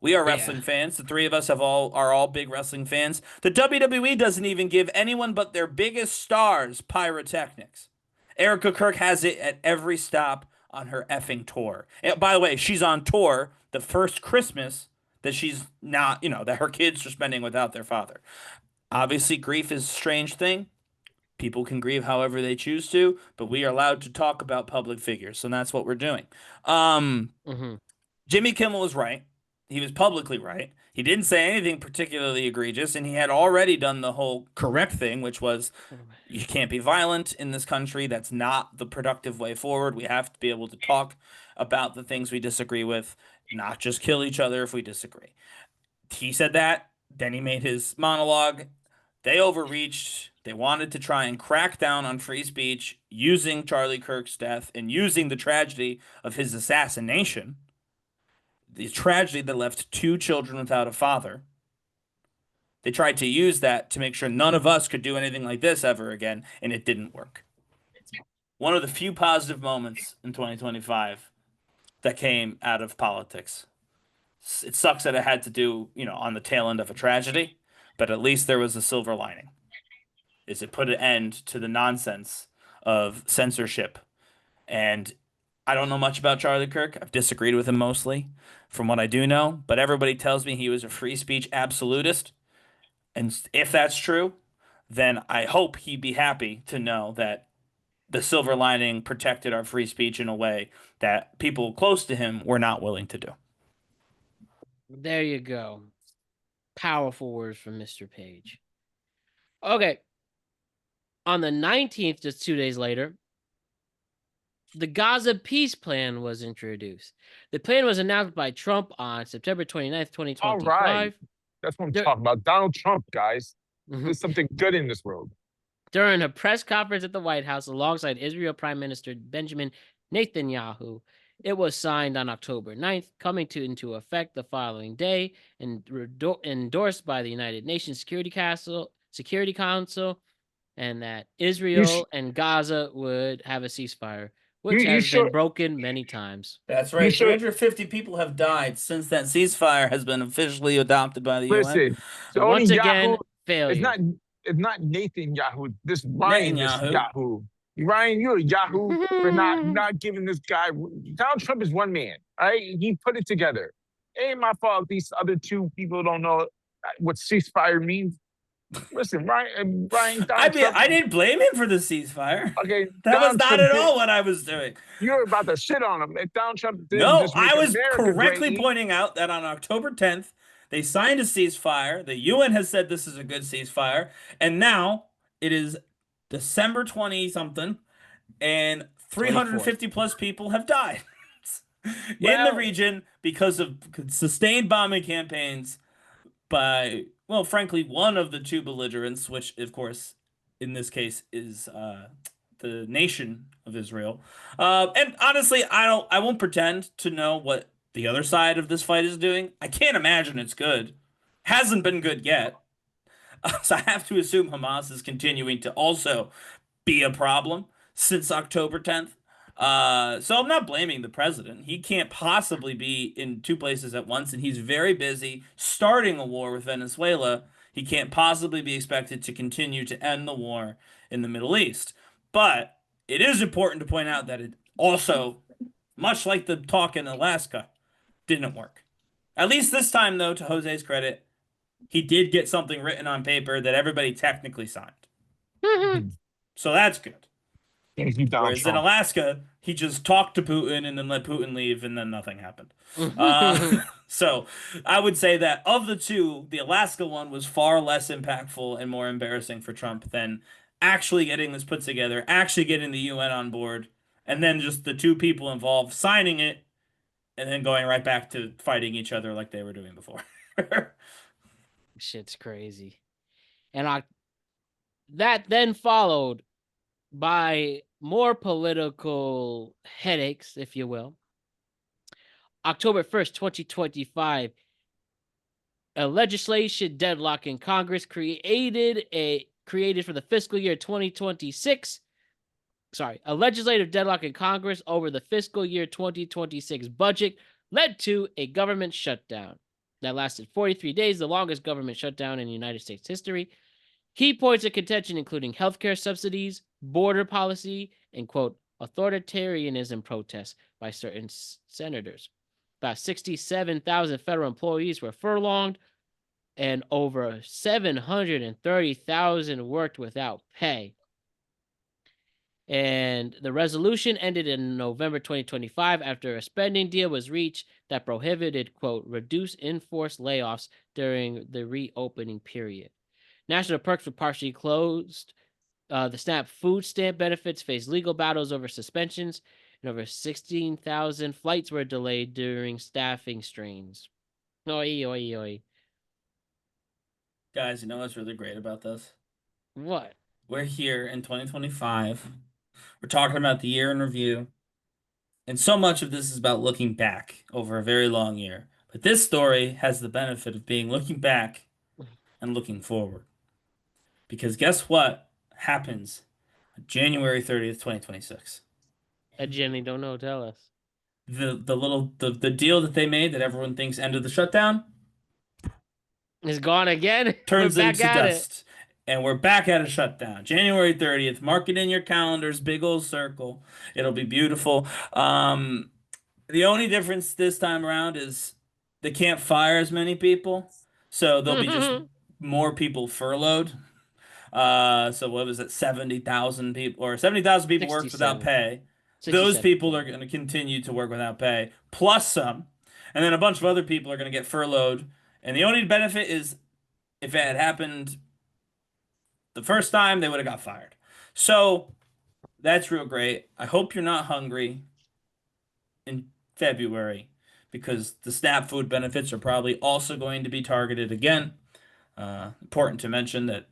We are wrestling fans. The three of us are all big wrestling fans. The WWE doesn't even give anyone but their biggest stars pyrotechnics. Erica Kirk has it at every stop on her effing tour. And by the way, she's on tour the first Christmas that she's not, that her kids are spending without their father. Obviously, grief is a strange thing. People can grieve however they choose to, but we are allowed to talk about public figures, so that's what we're doing. Mm-hmm. Jimmy Kimmel was right. He was publicly right. He didn't say anything particularly egregious, and he had already done the whole correct thing, which was you can't be violent in this country. That's not the productive way forward. We have to be able to talk about the things we disagree with, not just kill each other if we disagree. He said that. Then he made his monologue. They overreached. They wanted to try and crack down on free speech using Charlie Kirk's death and using the tragedy of his assassination, the tragedy that left 2 children without a father. They tried to use that to make sure none of us could do anything like this ever again, and it didn't work. One of the few positive moments in 2025 that came out of politics. It sucks that it had to do, on the tail end of a tragedy, but at least there was a silver lining. Is it put an end to the nonsense of censorship. And I don't know much about Charlie Kirk. I've disagreed with him mostly from what I do know, but everybody tells me he was a free speech absolutist. And if that's true, then I hope he'd be happy to know that the silver lining protected our free speech in a way that people close to him were not willing to do. There you go. Powerful words from Mr. Page. Okay. On the 19th, just 2 days later, the Gaza peace plan was introduced. The plan was announced by Trump on September 29th, 2025. All right. That's what I'm talking about. Donald Trump, guys. There's something good in this world. During a press conference at the White House alongside Israel Prime Minister Benjamin Netanyahu, it was signed on October 9th, coming into effect the following day, and endorsed by the United Nations Security Council, and that Israel and Gaza would have a ceasefire, which has been broken many times. That's right. 350 people have died since that ceasefire has been officially adopted by the UN. Listen, so once again, failure. It's not Netanyahu. This Ryan is Yahoo. Ryan, you're a Yahoo for not giving this guy. Donald Trump is one man. All right, he put it together. It ain't my fault. These other two people don't know what ceasefire means. Listen, Ryan. I didn't blame him for the ceasefire. Okay, that was not at all what I was doing. You're about to shit on him. If Donald Trump didn't I was correctly pointing out that on October 10th, they signed a ceasefire. The UN has said this is a good ceasefire, and now it is December 20-something, and 350 plus people have died in the region because of sustained bombing campaigns by, well, frankly, one of the two belligerents, which, of course, in this case is the nation of Israel. And honestly, I won't pretend to know what the other side of this fight is doing. I can't imagine it's good. Hasn't been good yet. So I have to assume Hamas is continuing to also be a problem since October 10th. So I'm not blaming the president. He can't possibly be in two places at once, and he's very busy starting a war with Venezuela. He can't possibly be expected to continue to end the war in the Middle East. But it is important to point out that it also, much like the talk in Alaska, didn't work. At least this time, though, to Jose's credit, he did get something written on paper that everybody technically signed. So that's good. Whereas in Alaska, he just talked to Putin and then let Putin leave, and then nothing happened. So I would say that of the two, the Alaska one was far less impactful and more embarrassing for Trump than actually getting this put together, actually getting the UN on board, and then just the two people involved signing it, and then going right back to fighting each other like they were doing before. Shit's crazy. And that then followed by more political headaches, if you will. October 1st, 2025, a legislation deadlock in Congress created for the fiscal year 2026. A legislative deadlock in Congress over the fiscal year 2026 budget led to a government shutdown that lasted 43 days, the longest government shutdown in United States history. Key points of contention including healthcare subsidies, border policy, and, quote, authoritarianism protests by certain senators. About 67,000 federal employees were furloughed. and over 730,000 worked without pay. And the resolution ended in November 2025 after a spending deal was reached that prohibited, quote, reduced enforced layoffs during the reopening period. National perks were partially closed. The SNAP food stamp benefits faced legal battles over suspensions, and over 16,000 flights were delayed during staffing strains. Oi, oi, oi. Guys, you know what's really great about this? What? We're here in 2025. We're talking about the year in review. And so much of this is about looking back over a very long year. But this story has the benefit of being looking back and looking forward. Because guess what happens on January 30th, 2026? I genuinely don't know. Tell us. The deal that they made that everyone thinks ended the shutdown It's gone again. turns We're back into at dust. And we're back at a shutdown. January 30th. Mark it in your calendars, big old circle. It'll be beautiful. The only difference this time around is they can't fire as many people. So there'll be just it. more people furloughed. So what was it? 70,000 people or 70,000 people worked without 67. pay. Those 67. people are going to continue to work without pay, plus some. And then a bunch of other people are going to get furloughed. And the only benefit is if it had happened the first time, they would have got fired. So that's real great. I hope you're not hungry in February because the SNAP food benefits are probably also going to be targeted again. Important to mention that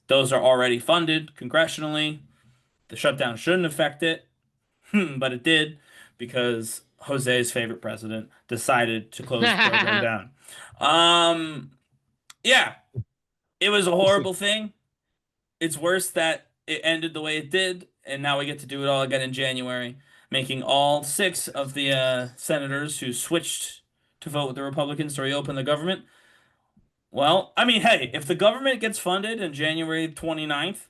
those are already funded congressionally. The shutdown shouldn't affect it, but it did because Jose's favorite president decided to close the program down. Yeah, it was a horrible thing. It's worse that it ended the way it did, and now we get to do it all again in January, making all 6 of the senators who switched to vote with the Republicans to reopen the government. Well, I mean, hey, if the government gets funded in January 29th,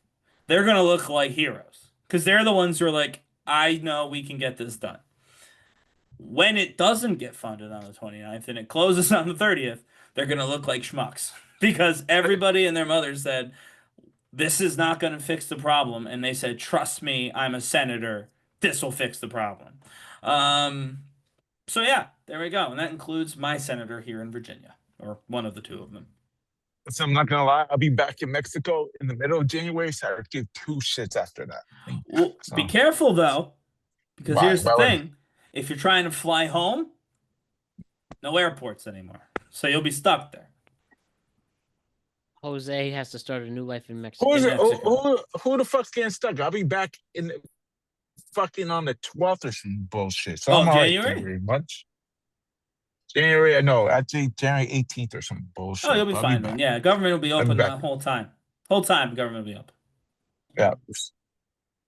they're going to look like heroes because they're the ones who are like, I know we can get this done. When it doesn't get funded on the 29th and it closes on the 30th, they're going to look like schmucks because everybody and their mother said, this is not going to fix the problem. And they said, trust me, I'm a senator. This will fix the problem. So yeah, there we go. And that includes my senator here in Virginia, or one of the 2 of them. So I'm not gonna lie, I'll be back in Mexico in the middle of January, so I give 2 shits after that. Well, So, be careful though, because Why? here's the Why would- thing. If you're trying to fly home, no airports anymore. So you'll be stuck there. Jose has to start a new life in Mexico. Who's in it? Mexico. Who the fuck's getting stuck? I'll be back in fucking on the 12th or some bullshit. So Oh, I'm all right, January? thank you very much. January, no, actually January 18th or some bullshit. Oh, you'll be I'll fine back. then. Yeah, government will be I'll be open the back. whole time. Whole time, government will be open. Yeah. It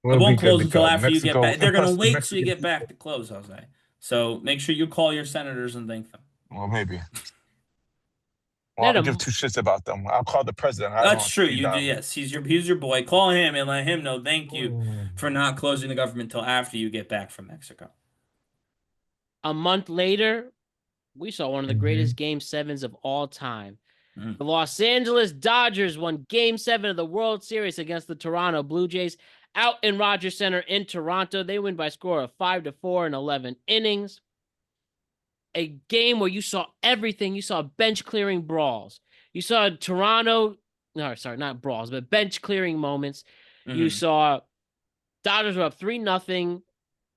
We'll won't be good close to until go. after you get Mexico- back. They're and going to plus the wait till you get Mexican- back to close, Jose. So make sure you call your senators and thank them. Well, maybe. Let Well, I'll him- give 2 shits about them. I'll call the president. I That's don't true. see You do, them. yes. He's your boy. Call him and let him know thank you for not closing the government until after you get back from Mexico. A month later, we saw one of the greatest Game 7s of all time. Mm. The Los Angeles Dodgers won Game 7 of the World Series against the Toronto Blue Jays out in Rogers Center in Toronto. They win by a score of 5-4 in 11 innings. A game where you saw everything. You saw bench clearing brawls. You saw Toronto, no, sorry, not brawls, but bench clearing moments. You Mhm. saw Dodgers were up 3-0.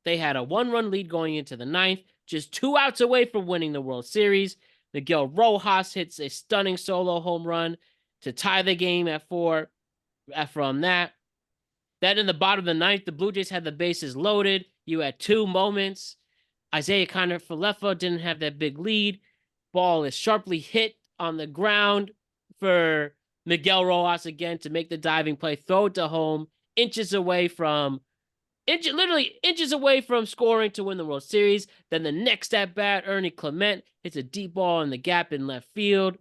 They had a 1-run lead going into the 9th, just 2 outs away from winning the World Series. Miguel Rojas hits a stunning solo home run to tie the game at 4 from that. Then in the bottom of the 9th, the Blue Jays had the bases loaded. You had 2 moments. Isaiah Kiner-Falefa didn't have that big lead. Ball is sharply hit on the ground for Miguel Rojas again to make the diving play, throw it to home, literally inches away from scoring to win the World Series. Then the next at bat, Ernie Clement hits a deep ball in the gap in left field.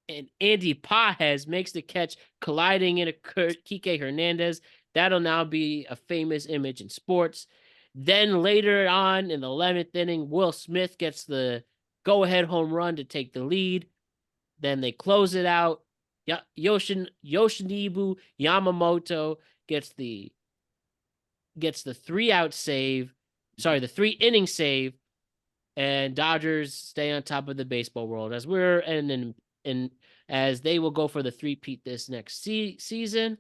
And Andy Pajes makes the catch, colliding into Kike Hernandez. That'll now be a famous image in sports. Then later on in the 11th inning, Will Smith gets the go-ahead home run to take the lead. Then they close it out. Yoshinobu Yamamoto gets the 3-out save. Sorry, the 3-inning save, and Dodgers stay on top of the baseball world as as they will go for the three-peat this next season,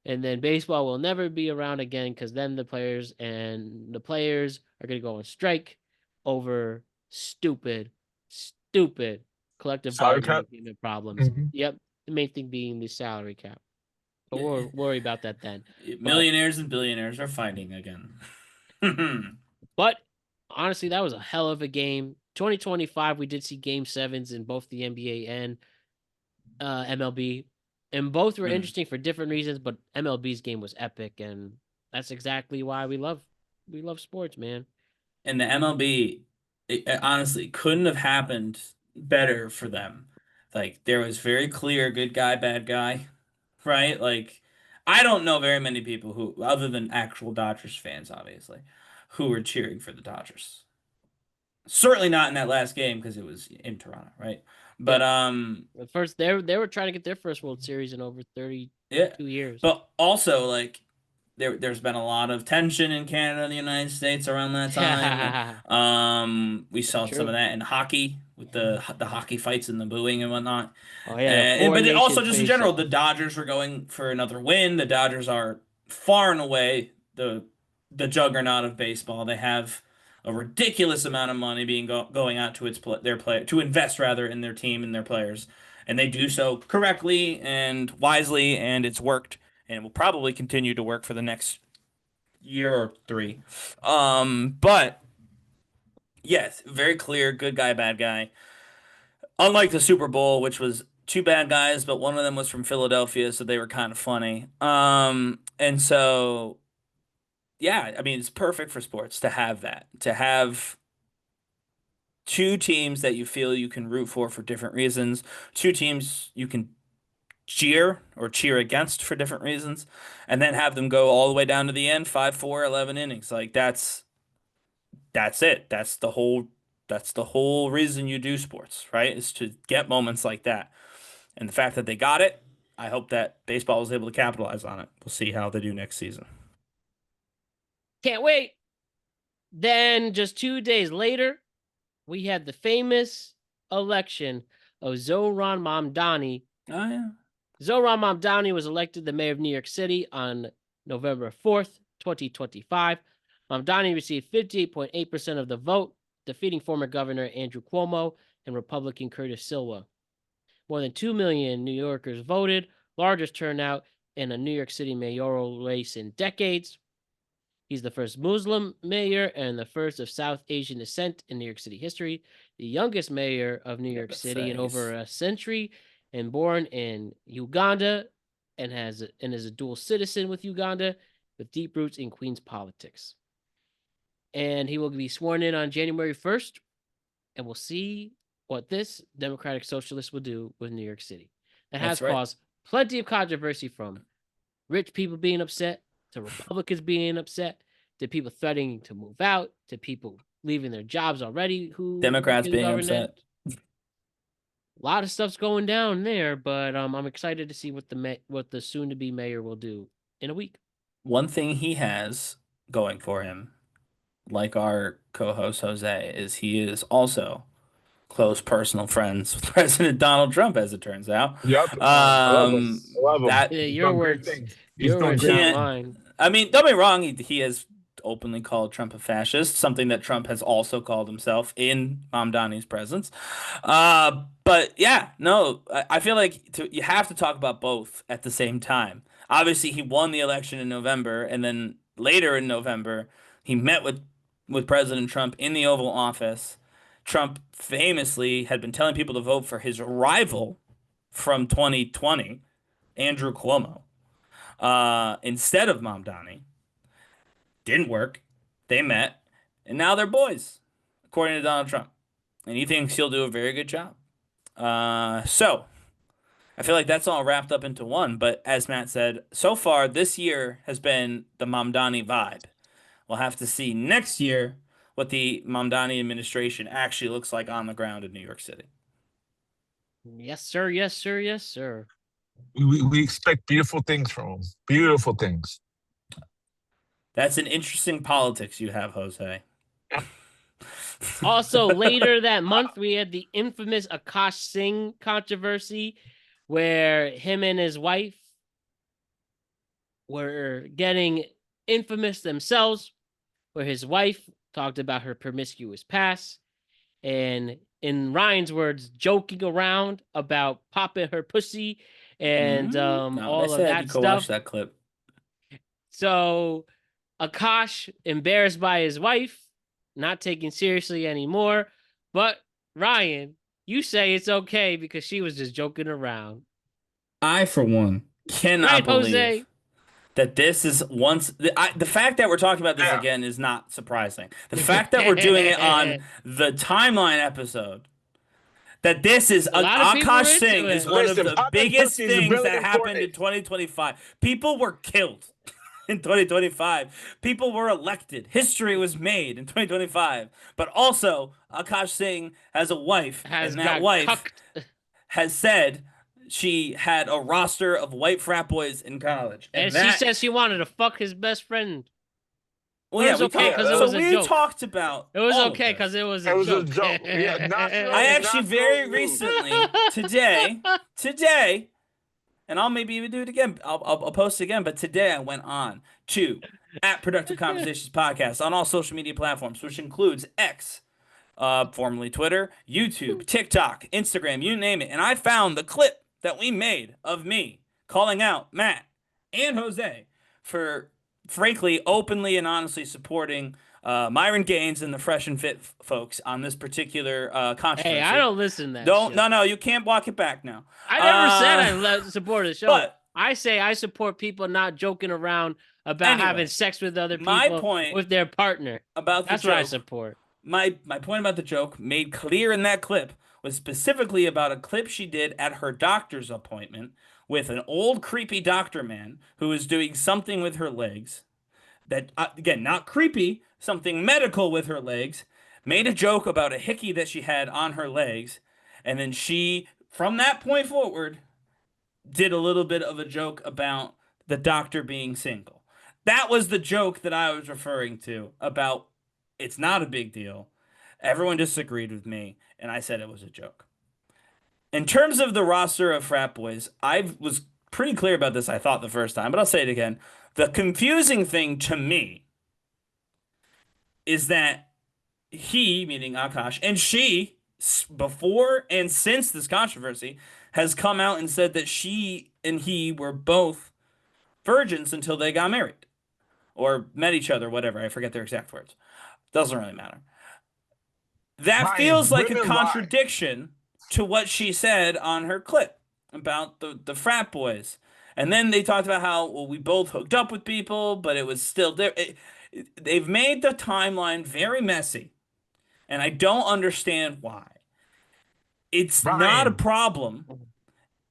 and then baseball will never be around again because then the players are going to go on strike over stupid collective Salary bargaining cap? agreement problems. Mhm. Yep, the main thing being the salary cap. But we'll worry about that then. Millionaires and billionaires are fighting again. But honestly, that was a hell of a game. 2025, we did see game 7s in both the NBA and MLB, and both were interesting for different reasons. But MLB's game was epic, and that's exactly why we love sports, man. And the MLB, it honestly couldn't have happened better for them. Like there was very clear good guy, bad guy, right? Like I don't know very many people who, other than actual Dodgers fans, obviously, who were cheering for the Dodgers. Certainly not in that last game because it was in Toronto, right? But At first they were trying to get their first World Series in over 32 years. But also like there's been a lot of tension in Canada and the United States around that time. We saw some of that in hockey with the hockey fights and the booing and whatnot. Oh yeah, but also just in general, the Dodgers were going for another win. The Dodgers are far and away the juggernaut of baseball. They have a ridiculous amount of money being going out to to invest rather in their team and their players, and they do so correctly and wisely, and it's worked, and it will probably continue to work for the next year or 3. But yes, very clear, good guy, bad guy. Unlike the Super Bowl, which was 2 bad guys, but one of them was from Philadelphia, so they were kind of funny. And so yeah, I mean, it's perfect for sports to have that, to have 2 teams that you feel you can root for different reasons, 2 teams you can cheer or cheer against for different reasons, and then have them go all the way down to the end, 5-4, 11 innings. Like that's it. That's the whole reason you do sports, right? Is to get moments like that. And the fact that they got it, I hope that baseball was able to capitalize on it. We'll see how they do next season. Can't wait. Then just 2 days later, we had the famous election of Zohran Mamdani. Oh yeah. Zohran Mamdani was elected the mayor of New York City on November 4th, 2025. Mamdani received 58.8% of the vote, defeating former Governor Andrew Cuomo and Republican Curtis Silva. More than 2 million New Yorkers voted, largest turnout in a New York City mayoral race in decades. He's the first Muslim mayor and the first of South Asian descent in New York City history, the youngest mayor of New York City in over a century, and born in Uganda and is a dual citizen with Uganda with deep roots in Queens politics. And he will be sworn in on January 1st, and we'll see what this Democratic Socialist will do with New York City. That has caused plenty of controversy, from rich people being upset to Republicans being upset to people threatening to move out to people leaving their jobs already. Who Democrats being upset. A lot of stuff's going down there, but I'm excited to see what the soon-to-be mayor will do in a week. One thing he has going for him, like our co-host Jose, is he is also close personal friends with President Donald Trump, as it turns out. Yep. I love him. Your words. He's doing great. Mine. I mean, don't be wrong. He has openly called Trump a fascist, something that Trump has also called himself in Mamdani's presence. But yeah, no, I feel like you have to talk about both at the same time. Obviously, he won the election in November, and then later in November, he met with President Trump in the Oval Office. Trump famously had been telling people to vote for his rival from 2020, Andrew Cuomo, instead of Mamdani. Didn't work. They met, and now they're boys, according to Donald Trump. And he thinks he'll do a very good job. So I feel like that's all wrapped up into one. But as Matt said, so far this year has been the Mamdani vibe. We'll have to see next year what the Mamdani administration actually looks like on the ground in New York City. Yes, sir. Yes, sir. Yes, sir. We expect beautiful things from him. Beautiful things. That's an interesting politics you have, Jose. Also, later that month, we had the infamous Akash Singh controversy where him and his wife were getting infamous themselves, where his wife talked about her promiscuous past and, in Ryan's words, joking around about popping her pussy and all of that you stuff. go watch that clip. So Akash, embarrassed by his wife, not taken seriously anymore. But Ryan, you say it's okay because she was just joking around. I, for one, cannot believe Jose? that this is the fact that we're talking about this again is not surprising. The fact that we're doing it on the timeline episode, that this is Akash Singh is one of the biggest things that happened in 2025. People were killed in 2025. People were elected. History was made in 2025. But also, Akash Singh has a wife, and that wife has said she had a roster of white frat boys in college. And she says she wanted to fuck his best friend. Well, yeah, we talked about it was okay because it was a joke. Yeah, I actually very recently, today, and I'll maybe even do it again. I'll post it again, but today I went on to @Productive Conversations Podcast on all social media platforms, which includes X, formerly Twitter, YouTube, TikTok, Instagram, you name it. And I found the clip that we made of me calling out Matt and Jose for, frankly, openly and honestly supporting Myron Gaines and the Fresh and Fit folks on this particular controversy. Hey, I don't listen to that shit. No, you can't walk it back now. I never said I support the show. But I say I support people not joking around about having sex with other people. My point with their partner. That's what I support. My point about the joke made clear in that clip was specifically about a clip she did at her doctor's appointment with an old creepy doctor man who was doing something with her legs. That, again, not creepy, something medical with her legs, made a joke about a hickey that she had on her legs, and then she, from that point forward, did a little bit of a joke about the doctor being single. That was the joke that I was referring to about it's not a big deal. Everyone disagreed with me, and I said it was a joke. In terms of the roster of frat boys, I was pretty clear about this, I thought, the first time, but I'll say it again. The confusing thing to me is that he, meaning Akash, and she, before and since this controversy, has come out and said that she and he were both virgins until they got married. Or met each other, whatever. I forget their exact words. Doesn't really matter. That feels like a contradiction to what she said on her clip about the frat boys. And then they talked about how, well, we both hooked up with people, but it was still there. They've made the timeline very messy, and I don't understand why. It's not a problem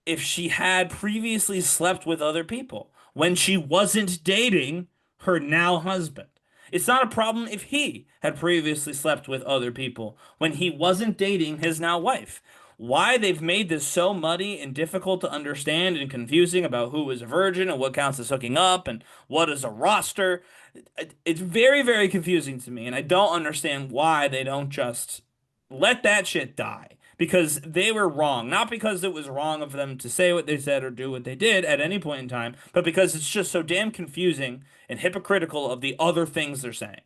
if she had previously slept with other people when she wasn't dating her now husband. It's not a problem if he had previously slept with other people when he wasn't dating his now wife. Why they've made this so muddy and difficult to understand and confusing about who is a virgin and what counts as hooking up and what is a roster, it's very, very confusing to me. And I don't understand why they don't just let that shit die. Because they were wrong. Not because it was wrong of them to say what they said or do what they did at any point in time, but because it's just so damn confusing and hypocritical of the other things they're saying.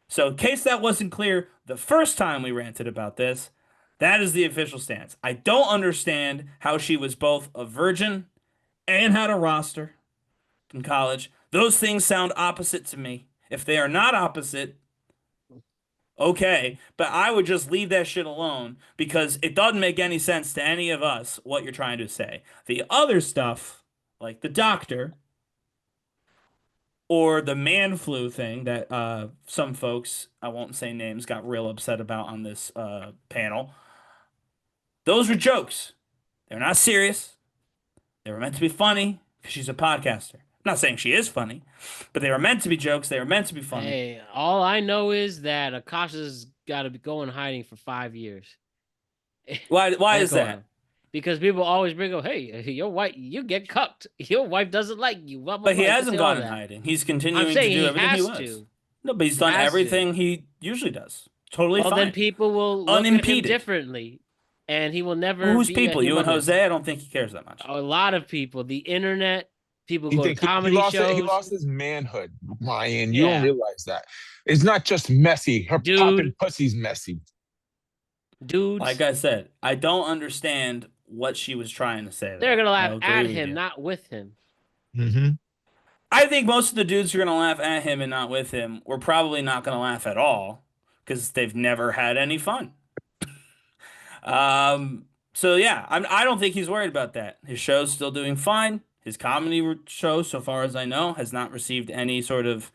So in case that wasn't clear the first time we ranted about this, that is the official stance. I don't understand how she was both a virgin and had a roster in college. Those things sound opposite to me. If they are not opposite, okay, but I would just leave that shit alone because it doesn't make any sense to any of us what you're trying to say. The other stuff, like the doctor or the man flu thing that some folks, I won't say names, got real upset about on this panel, those were jokes. They're not serious. They were meant to be funny because she's a podcaster. I'm not saying she is funny, but they were meant to be jokes. They were meant to be funny. Hey, all I know is that Akash has got to go in hiding for 5 years. Why Let is go of that? him. Because people always bring up, hey, your wife, you get cucked. Your wife doesn't like you. Blah, blah, But he blah. You can hasn't say all gone in that. hiding. He's I'm continuing to saying do he everything he has was. to. No, but he's He done has to. everything he usually does. Totally Well, fine. then people will look at him Unimpeded. differently, and he will never Well, who's be people? a You and humongous. Jose? I don't think he cares that much. A lot of people, the internet, people You go to think he comedy lost it? He shows. lost his manhood, Ryan. You don't Yeah. realize that. It's not just messy. Her Dude. popping pussy's messy. Dudes, Like I said, I don't understand what she was trying to say. they're gonna laugh I'll agree at with him, you. not with him. Mm-hmm. I think most of the dudes who are gonna laugh at him and not with him were probably not gonna laugh at all because they've never had any fun. So yeah, I don't think he's worried about that. His show's still doing fine. His comedy show, so far as I know, has not received any sort of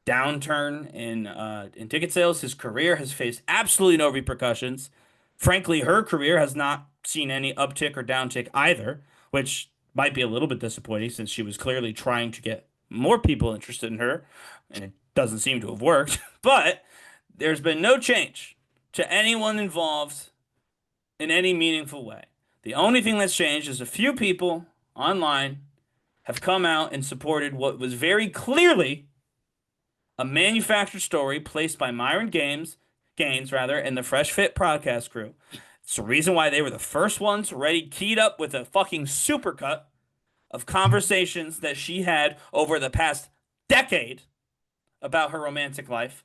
downturn in ticket sales. His career has faced absolutely no repercussions. Frankly, her career has not seen any uptick or downtick either, which might be a little bit disappointing since she was clearly trying to get more people interested in her, and it doesn't seem to have worked. But there's been no change to anyone involved in any meaningful way. The only thing that's changed is a few people online have come out and supported what was very clearly a manufactured story placed by Myron Gaines, and the Fresh Fit podcast crew. It's the reason why they were the first ones ready, keyed up with a fucking supercut of conversations that she had over the past decade about her romantic life.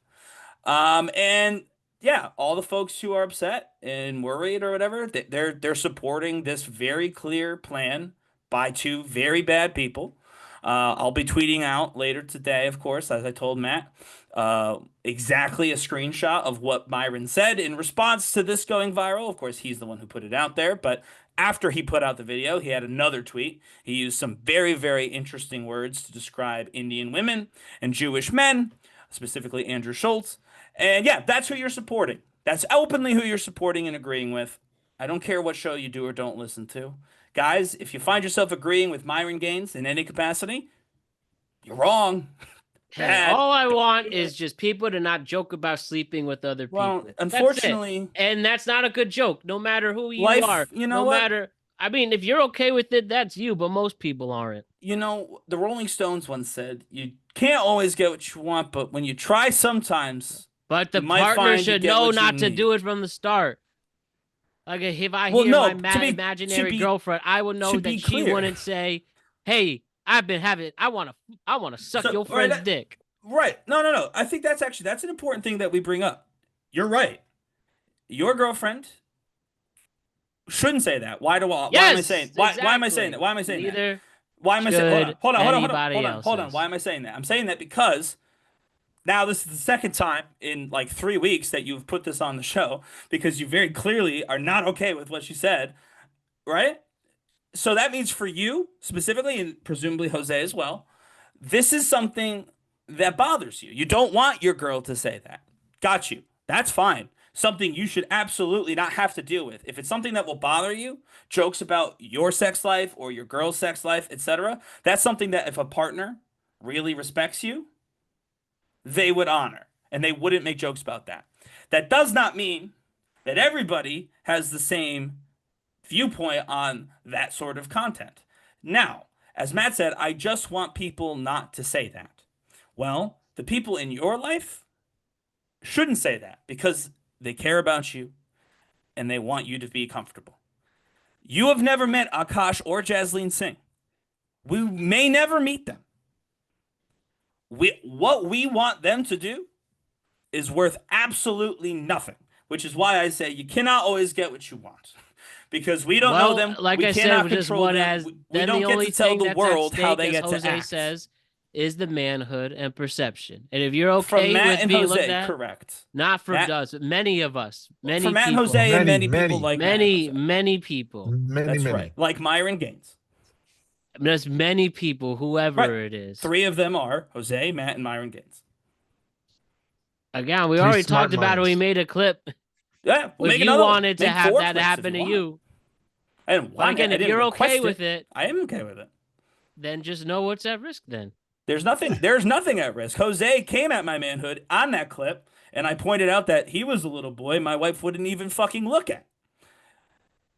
And yeah, all the folks who are upset and worried or whatever, they're supporting this very clear plan by two very bad people. I'll be tweeting out later today, of course, as I told Matt, exactly a screenshot of what Myron said in response to this going viral. Of course, he's the one who put it out there, but after he put out the video, he had another tweet. He used some very, very interesting words to describe Indian women and Jewish men, specifically Andrew Schultz. And yeah, that's who you're supporting. That's openly who you're supporting and agreeing with. I don't care what show you do or don't listen to. Guys, if you find yourself agreeing with Myron Gaines in any capacity, you're wrong. Hey, all I want is just people to not joke about sleeping with other people. Well, unfortunately, and that's not a good joke, no matter who you are. You know what? Matter. I mean, if you're okay with it, that's you, but most people aren't. You know, the Rolling Stones once said, "You can't always get what you want, but when you try, sometimes." But the partner should know not to do it from the start. Like if I hear my imaginary girlfriend, I would know that she wouldn't say, "Hey, I want to suck your friend's dick." Right. No. I think that's an important thing that we bring up. You're right. Your girlfriend shouldn't say that. Why am I saying? Why am I saying that? Why am I saying that? Why am I saying? Hold on. Why am I saying that? I'm saying that because now this is the second time in like 3 weeks that you've put this on the show because you very clearly are not okay with what she said, right? So that means for you specifically, and presumably Jose as well, this is something that bothers you. You don't want your girl to say that. Got you. That's fine. Something you should absolutely not have to deal with. If it's something that will bother you, jokes about your sex life or your girl's sex life, etc., that's something that if a partner really respects you, they would honor, and they wouldn't make jokes about that. That does not mean that everybody has the same viewpoint on that sort of content. Now, as Matt said, I just want people not to say that. Well, the people in your life shouldn't say that because they care about you and they want you to be comfortable. You have never met Akash or Jasleen Singh. We may never meet them. What we want them to do is worth absolutely nothing, which is why I say you cannot always get what you want because we don't know them. Like we I cannot said, control them. We don't get to tell the world how they get to act. Says is the manhood and perception. And if you're okay from Matt with and Jose, like correct. Not from us, many of us, many from Matt people, and Jose, and many people like many people. That's right. Like Myron Gaines. There's many people, whoever it is. 3 of them are Jose, Matt, and Myron Gaines. Again, we already talked about it. We made a clip. Yeah, we'll if you wanted to have that happen to you. I didn't want again, if you're okay with it, I am okay with it. Then just know what's at risk then. There's nothing at risk. Jose came at my manhood on that clip, and I pointed out that he was a little boy my wife wouldn't even fucking look at.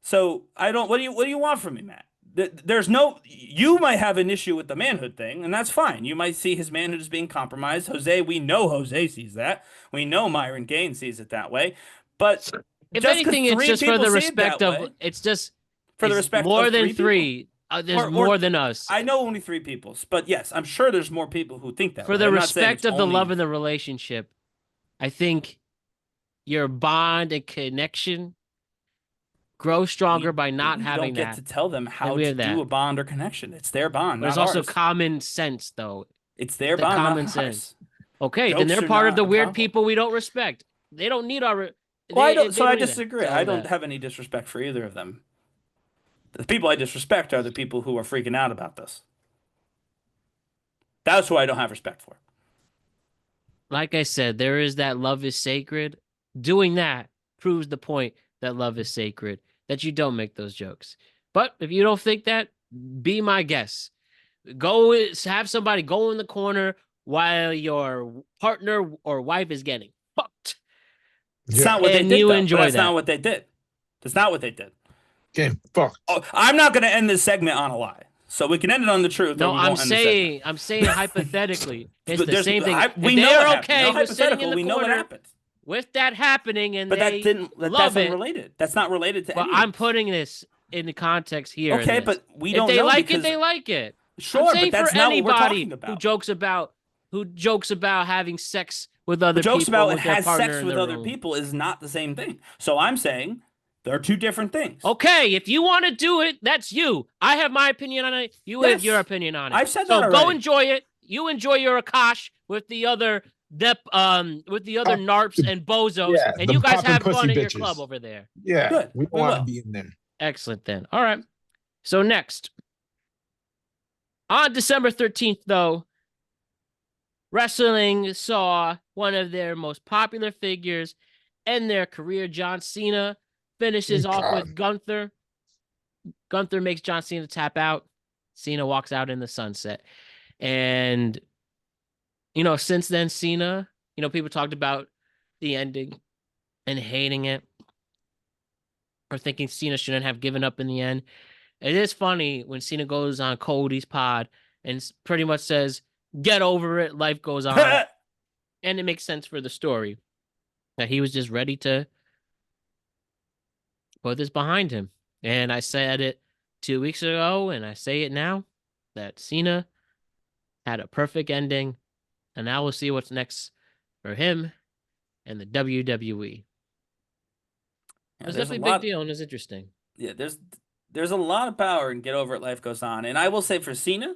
So I don't. What do you want from me, Matt? There's no. You might have an issue with the manhood thing, and that's fine. You might see his manhood as being compromised. Jose, we know Jose sees that. We know Myron Gaines sees it that way. But If just because anything, it's three just for people the see it respect that of. way, It's just for the it's respect more of than three people? three. There's Or more than us. I know only three people, but yes, I'm sure there's more people who think that For way. the I'm not saying respect it's of the only love in the relationship, I think your bond and connection grow stronger by not we having don't get that. to tell them how we to have that. do a bond or connection. It's their bond, But not it's also ours. common sense, though. It's their The bond, common not sense. ours. Okay, then Jokes they're are part of the not a weird problem. people we don't respect. They don't need our. Well, I they don't. So I need that. disagree. Tell I don't that. have any disrespect for either of them. The people I disrespect are the people who are freaking out about this. That's who I don't have respect for. Like I said, there is that love is sacred. Doing that proves the point that love is sacred, that you don't make those jokes. But if you don't think that, be my guest. Have somebody go in the corner while your partner or wife is getting fucked. It's not what they And did, you though. enjoy But that's that. not what they did. That's not what they did. Get fucked. Oh, I'm not going to end this segment on a lie. So we can end it on the truth. No, or we won't end the segment. I'm saying hypothetically, it's But the same thing. We If know they're what okay happened. No with sitting in hypothetical. the We know what corner happened. with that happening, and But they that's love it. unrelated. That's not related to But any. I'm putting this in the context here. in Okay, this. but we If don't they know like because it, they like it. sure, I'm saying but that's for not what we're anybody talking about. who jokes about having sex with other Who jokes people about with and their has partner sex in with the other room. people is not the same thing. So I'm saying they're two different things. Okay, if you want to do it, that's you. I have my opinion on it. You have your opinion on it. I've said so that go already. enjoy it. You enjoy your Akash with the other narps and bozos, Yeah, and the you guys poppin' have pussy fun at your bitches. club over there. Yeah, Good. we We want to will. be in there. Excellent then. All right. So next, on December 13th, though, wrestling saw one of their most popular figures in their career, John Cena, finishes off with Gunther. Gunther makes John Cena tap out. Cena walks out in the sunset. And, since then, Cena, people talked about the ending and hating it or thinking Cena shouldn't have given up in the end. It is funny when Cena goes on Cody's pod and pretty much says, get over it, life goes on. And it makes sense for the story that he was just ready to put this behind him. And I said it 2 weeks ago, and I say it now, that Cena had a perfect ending, and now we'll see what's next for him and the WWE. It's definitely a big deal, and it's interesting. Yeah, there's a lot of power in Get Over It, Life Goes On. And I will say for Cena,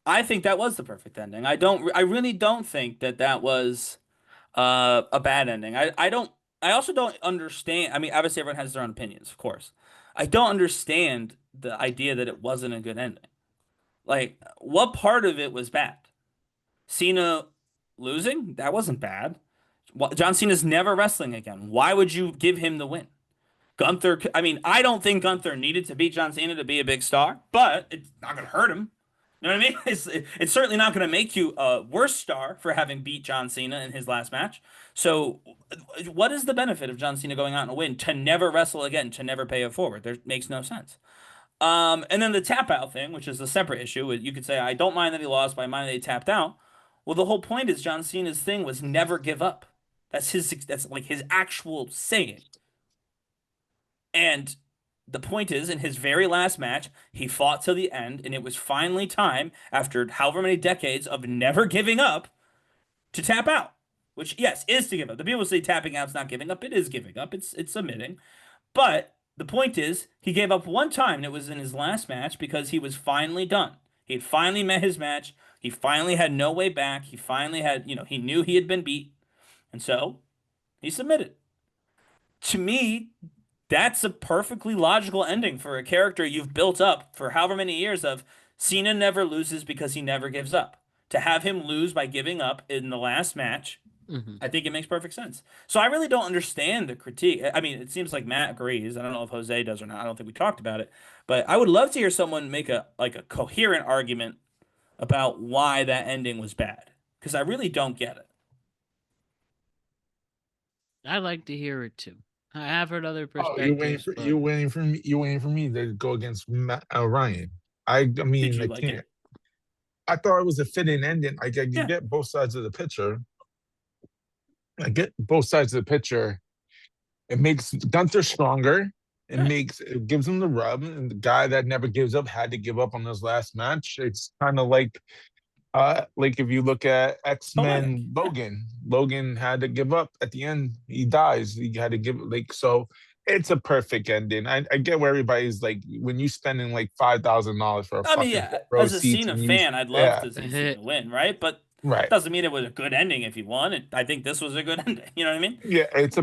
I think that was the perfect ending. I really don't think that was a bad ending. I also don't understand. I mean, obviously everyone has their own opinions, of course. I don't understand the idea that it wasn't a good ending. Like, what part of it was bad? Cena losing? That wasn't bad. John Cena's never wrestling again. Why would you give him the win? Gunther, I mean, I don't think Gunther needed to beat John Cena to be a big star, but it's not going to hurt him. You know what I mean? It's certainly not going to make you a worse star for having beat John Cena in his last match. So, what is the benefit of John Cena going out and a win to never wrestle again, to never pay it forward? There makes no sense. And then the tap out thing, which is a separate issue. You could say, I don't mind that he lost, but I mind that he tapped out. Well, the whole point is John Cena's thing was never give up. That's like his actual saying. And the point is, in his very last match, he fought till the end, and it was finally time, after however many decades of never giving up, to tap out. Which, yes, is to give up. The people say tapping out's not giving up. It is giving up. It's submitting. But the point is, he gave up one time, and it was in his last match because he was finally done. He had finally met his match. He finally had no way back. He finally had, he knew he had been beat. And so, he submitted. To me, that's a perfectly logical ending for a character you've built up for however many years of Cena never loses because he never gives up. To have him lose by giving up in the last match, I think it makes perfect sense. So I really don't understand the critique. I mean, it seems like Matt agrees. I don't know if Jose does or not. I don't think we talked about it. But I would love to hear someone make a coherent argument about why that ending was bad. Because I really don't get it. I'd like to hear it too. I have heard other Oh, perspectives, but you're waiting for me. You're waiting for me to go against Ryan. I Did mean, you I like can't. it? I thought it was a fitting ending. You Yeah. get both sides of the picture. I get both sides of the picture. It makes Gunther stronger. Yeah. It gives him the rub. And the guy that never gives up had to give up on his last match. It's kind of like if you look at Poetic. X-Men Yeah. Logan, Logan had to give up at the end. He dies. He had to give so it's a perfect ending. I get where everybody's like when you spending like $5,000 for a I mean, fucking yeah, row as a seats Cena and you fan, I'd love yeah, to see Cena win, right? But right. doesn't mean it was a good ending if he won. I think this was a good ending. You know what I mean? Yeah, it's a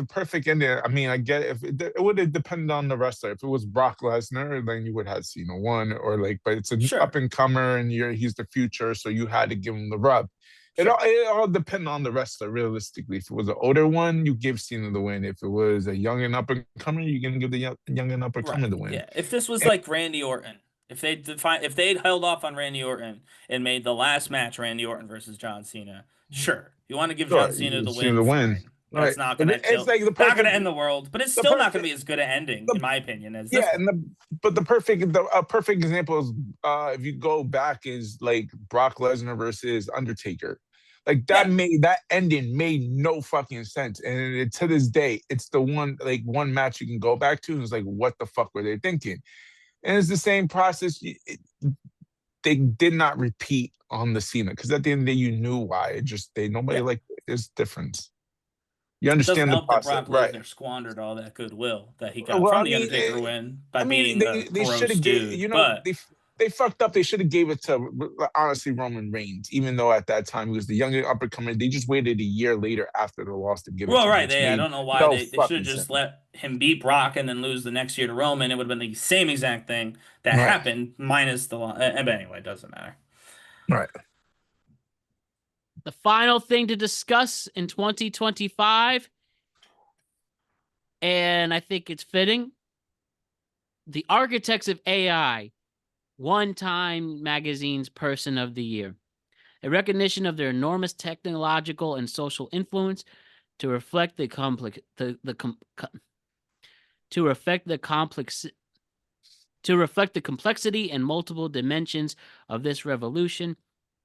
perfect ending. I mean, I get it. If it would have depended on the wrestler. If it was Brock Lesnar, then you would have Cena won, or like, but it's an up Sure. and comer, and he's the future, so you had to give him the rub. Sure. It all depended on the wrestler, realistically. If it was an older one, you give Cena the win. If it was a young and up and comer, you're gonna give the young and up and Right. comer the win. Yeah. If this was And, like Randy Orton, if they'd held off on Randy Orton and made the last match Randy Orton versus John Cena, sure. You want to give John sure, Cena the Cena win, the win, fine. That's right? not But gonna it's kill, like not gonna end the world, but it's the still not gonna perfect. be as good an ending, in my opinion, as this Yeah, one. but the perfect example is if you go back is like Brock Lesnar versus Undertaker. Like Yeah. that ending made no fucking sense. And to this day, it's the one match you can go back to and it's like, what the fuck were they thinking? And it's the same process. They did not repeat on the Cena because at the end of the day, you knew why. Nobody Yeah. like there's difference. You It doesn't understand the help that process, Brock right? Lesnar squandered all that goodwill that he got Well, from the Undertaker win by being a they should gross have gave dude. But they fucked up. They should have gave it to honestly Roman Reigns, even though at that time he was the younger up and coming. They just waited a year later after the loss to give it well, to him, right, which I made don't know why no they should fucking have just sense. let him beat Brock and then lose the next year to Roman. It would have been the same exact thing that Right, happened minus the loss. But anyway, it doesn't matter. right. the final thing to discuss in 2025, and I think it's fitting, the architects of AI won Time Magazine's Person of the Year, a recognition of their enormous technological and social influence to reflect the complex to reflect the complex to reflect the complexity and multiple dimensions of this revolution.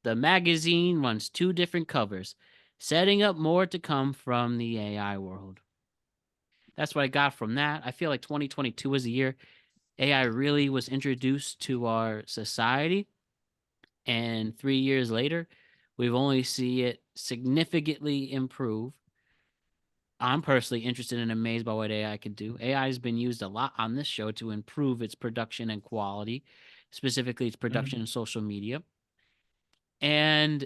The magazine runs 2 different covers, setting up more to come from the AI world. That's what I got from that. I feel like 2022 was the year AI really was introduced to our society, and 3 years later, we've only seen it significantly improve. I'm personally interested and amazed by what AI can do. AI has been used a lot on this show to improve its production and quality, specifically its production in social media. And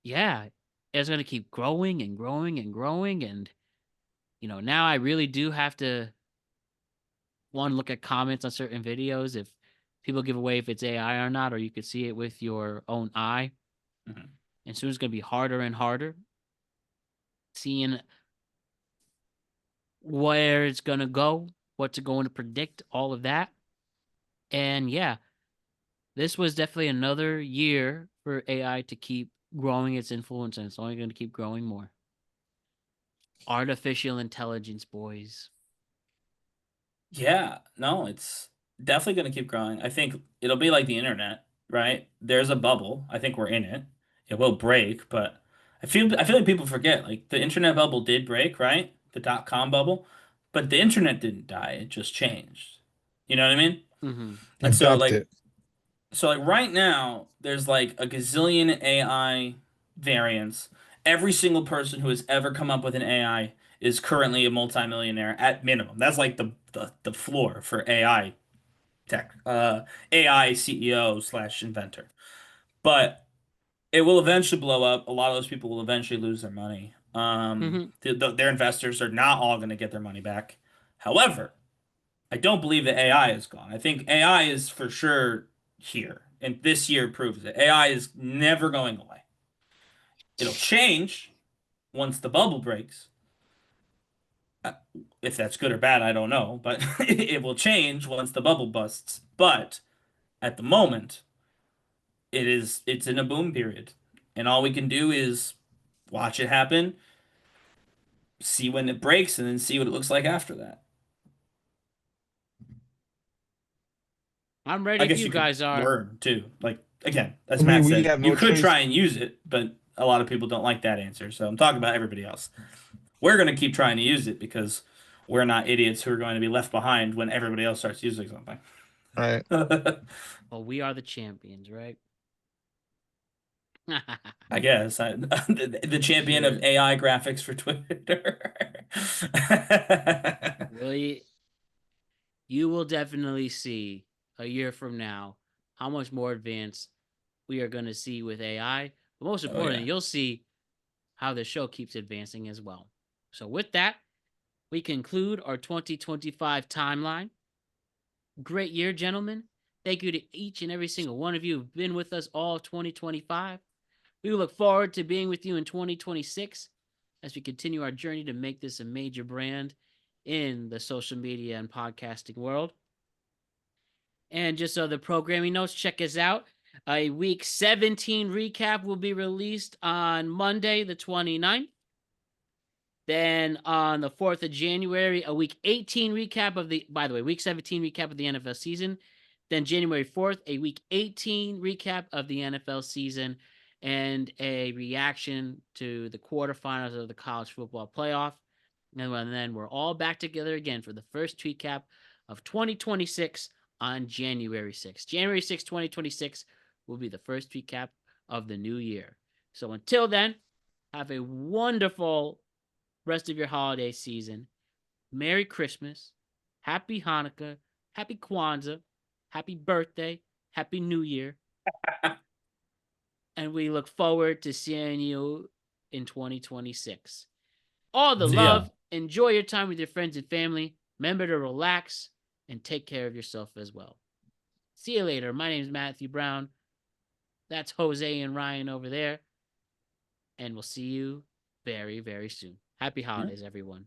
yeah, it's going to keep growing and growing and growing. And, now I really do have to, one, look at comments on certain videos if people give away if it's AI or not, or you could see it with your own eye. Mhm. And soon it's going to be harder and harder seeing where it's going to go, what's it going to predict, all of that. And yeah, this was definitely another year for AI to keep growing its influence, and it's only going to keep growing more. Artificial intelligence, boys. Yeah, no, it's definitely going to keep growing. I think it'll be like the internet, right? There's a bubble. I think we're in it. It will break, but I feel like people forget like the internet bubble did break, right? The dot-com bubble, but the internet didn't die. It just changed. You know what I mean? Mm-hmm. And so Adopt like it. right now there's like a gazillion AI variants. Every single person who has ever come up with an AI is currently a multimillionaire at minimum. That's like the floor for AI tech, AI CEO slash inventor. But it will eventually blow up. A lot of those people will eventually lose their money. Mm-hmm. Their investors are not all going to get their money back. However, I don't believe that AI is gone. I think AI is for sure here, and this year proves it. AI is never going away. It'll change once the bubble breaks. Uh, If that's good or bad, I don't know, but it will change once the bubble busts. But at the moment, it's in a boom period, and all we can do is watch it happen, see when it breaks and then see what it looks like after that. I'm I ready if guess you you could guys are. learn too. Like again, as I mean, Matt we said, have you no could choice. try and use it, but a lot of people don't like that answer. So I'm talking about everybody else. We're going to keep trying to use it because we're not idiots who are going to be left behind when everybody else starts using something. Right. Well, we are the champions, right? I guess the champion Sure. of AI graphics for Twitter. Well, you will definitely see a year from now how much more advanced we are going to see with AI. But most Oh importantly, yeah. you'll see how the show keeps advancing as well. So with that, we conclude our 2025 timeline. Great year, gentlemen. Thank you to each and every single one of you who've been with us all 2025. We look forward to being with you in 2026 as we continue our journey to make this a major brand in the social media and podcasting world. And just so the programming notes, check us out. A week 17 recap will be released on Monday, the 29th. Then on the 4th of January, a week 18 recap of week 17 recap of the NFL season. Then January 4th, a week 18 recap of the NFL season and a reaction to the quarterfinals of the college football playoff. And then we're all back together again for the first tweet cap of 2026 on January 6th. January 6th, 2026 will be the first tweet cap of the new year. So until then, have a wonderful rest of your holiday season. Merry Christmas. Happy Hanukkah. Happy Kwanzaa. Happy birthday. Happy New Year. And we look forward to seeing you in 2026. All the See ya. love. Enjoy your time with your friends and family. Remember to relax and take care of yourself as well. See you later. My name is Matthew Brown. That's Jose and Ryan over there. And we'll see you very, very soon. Happy holidays, everyone.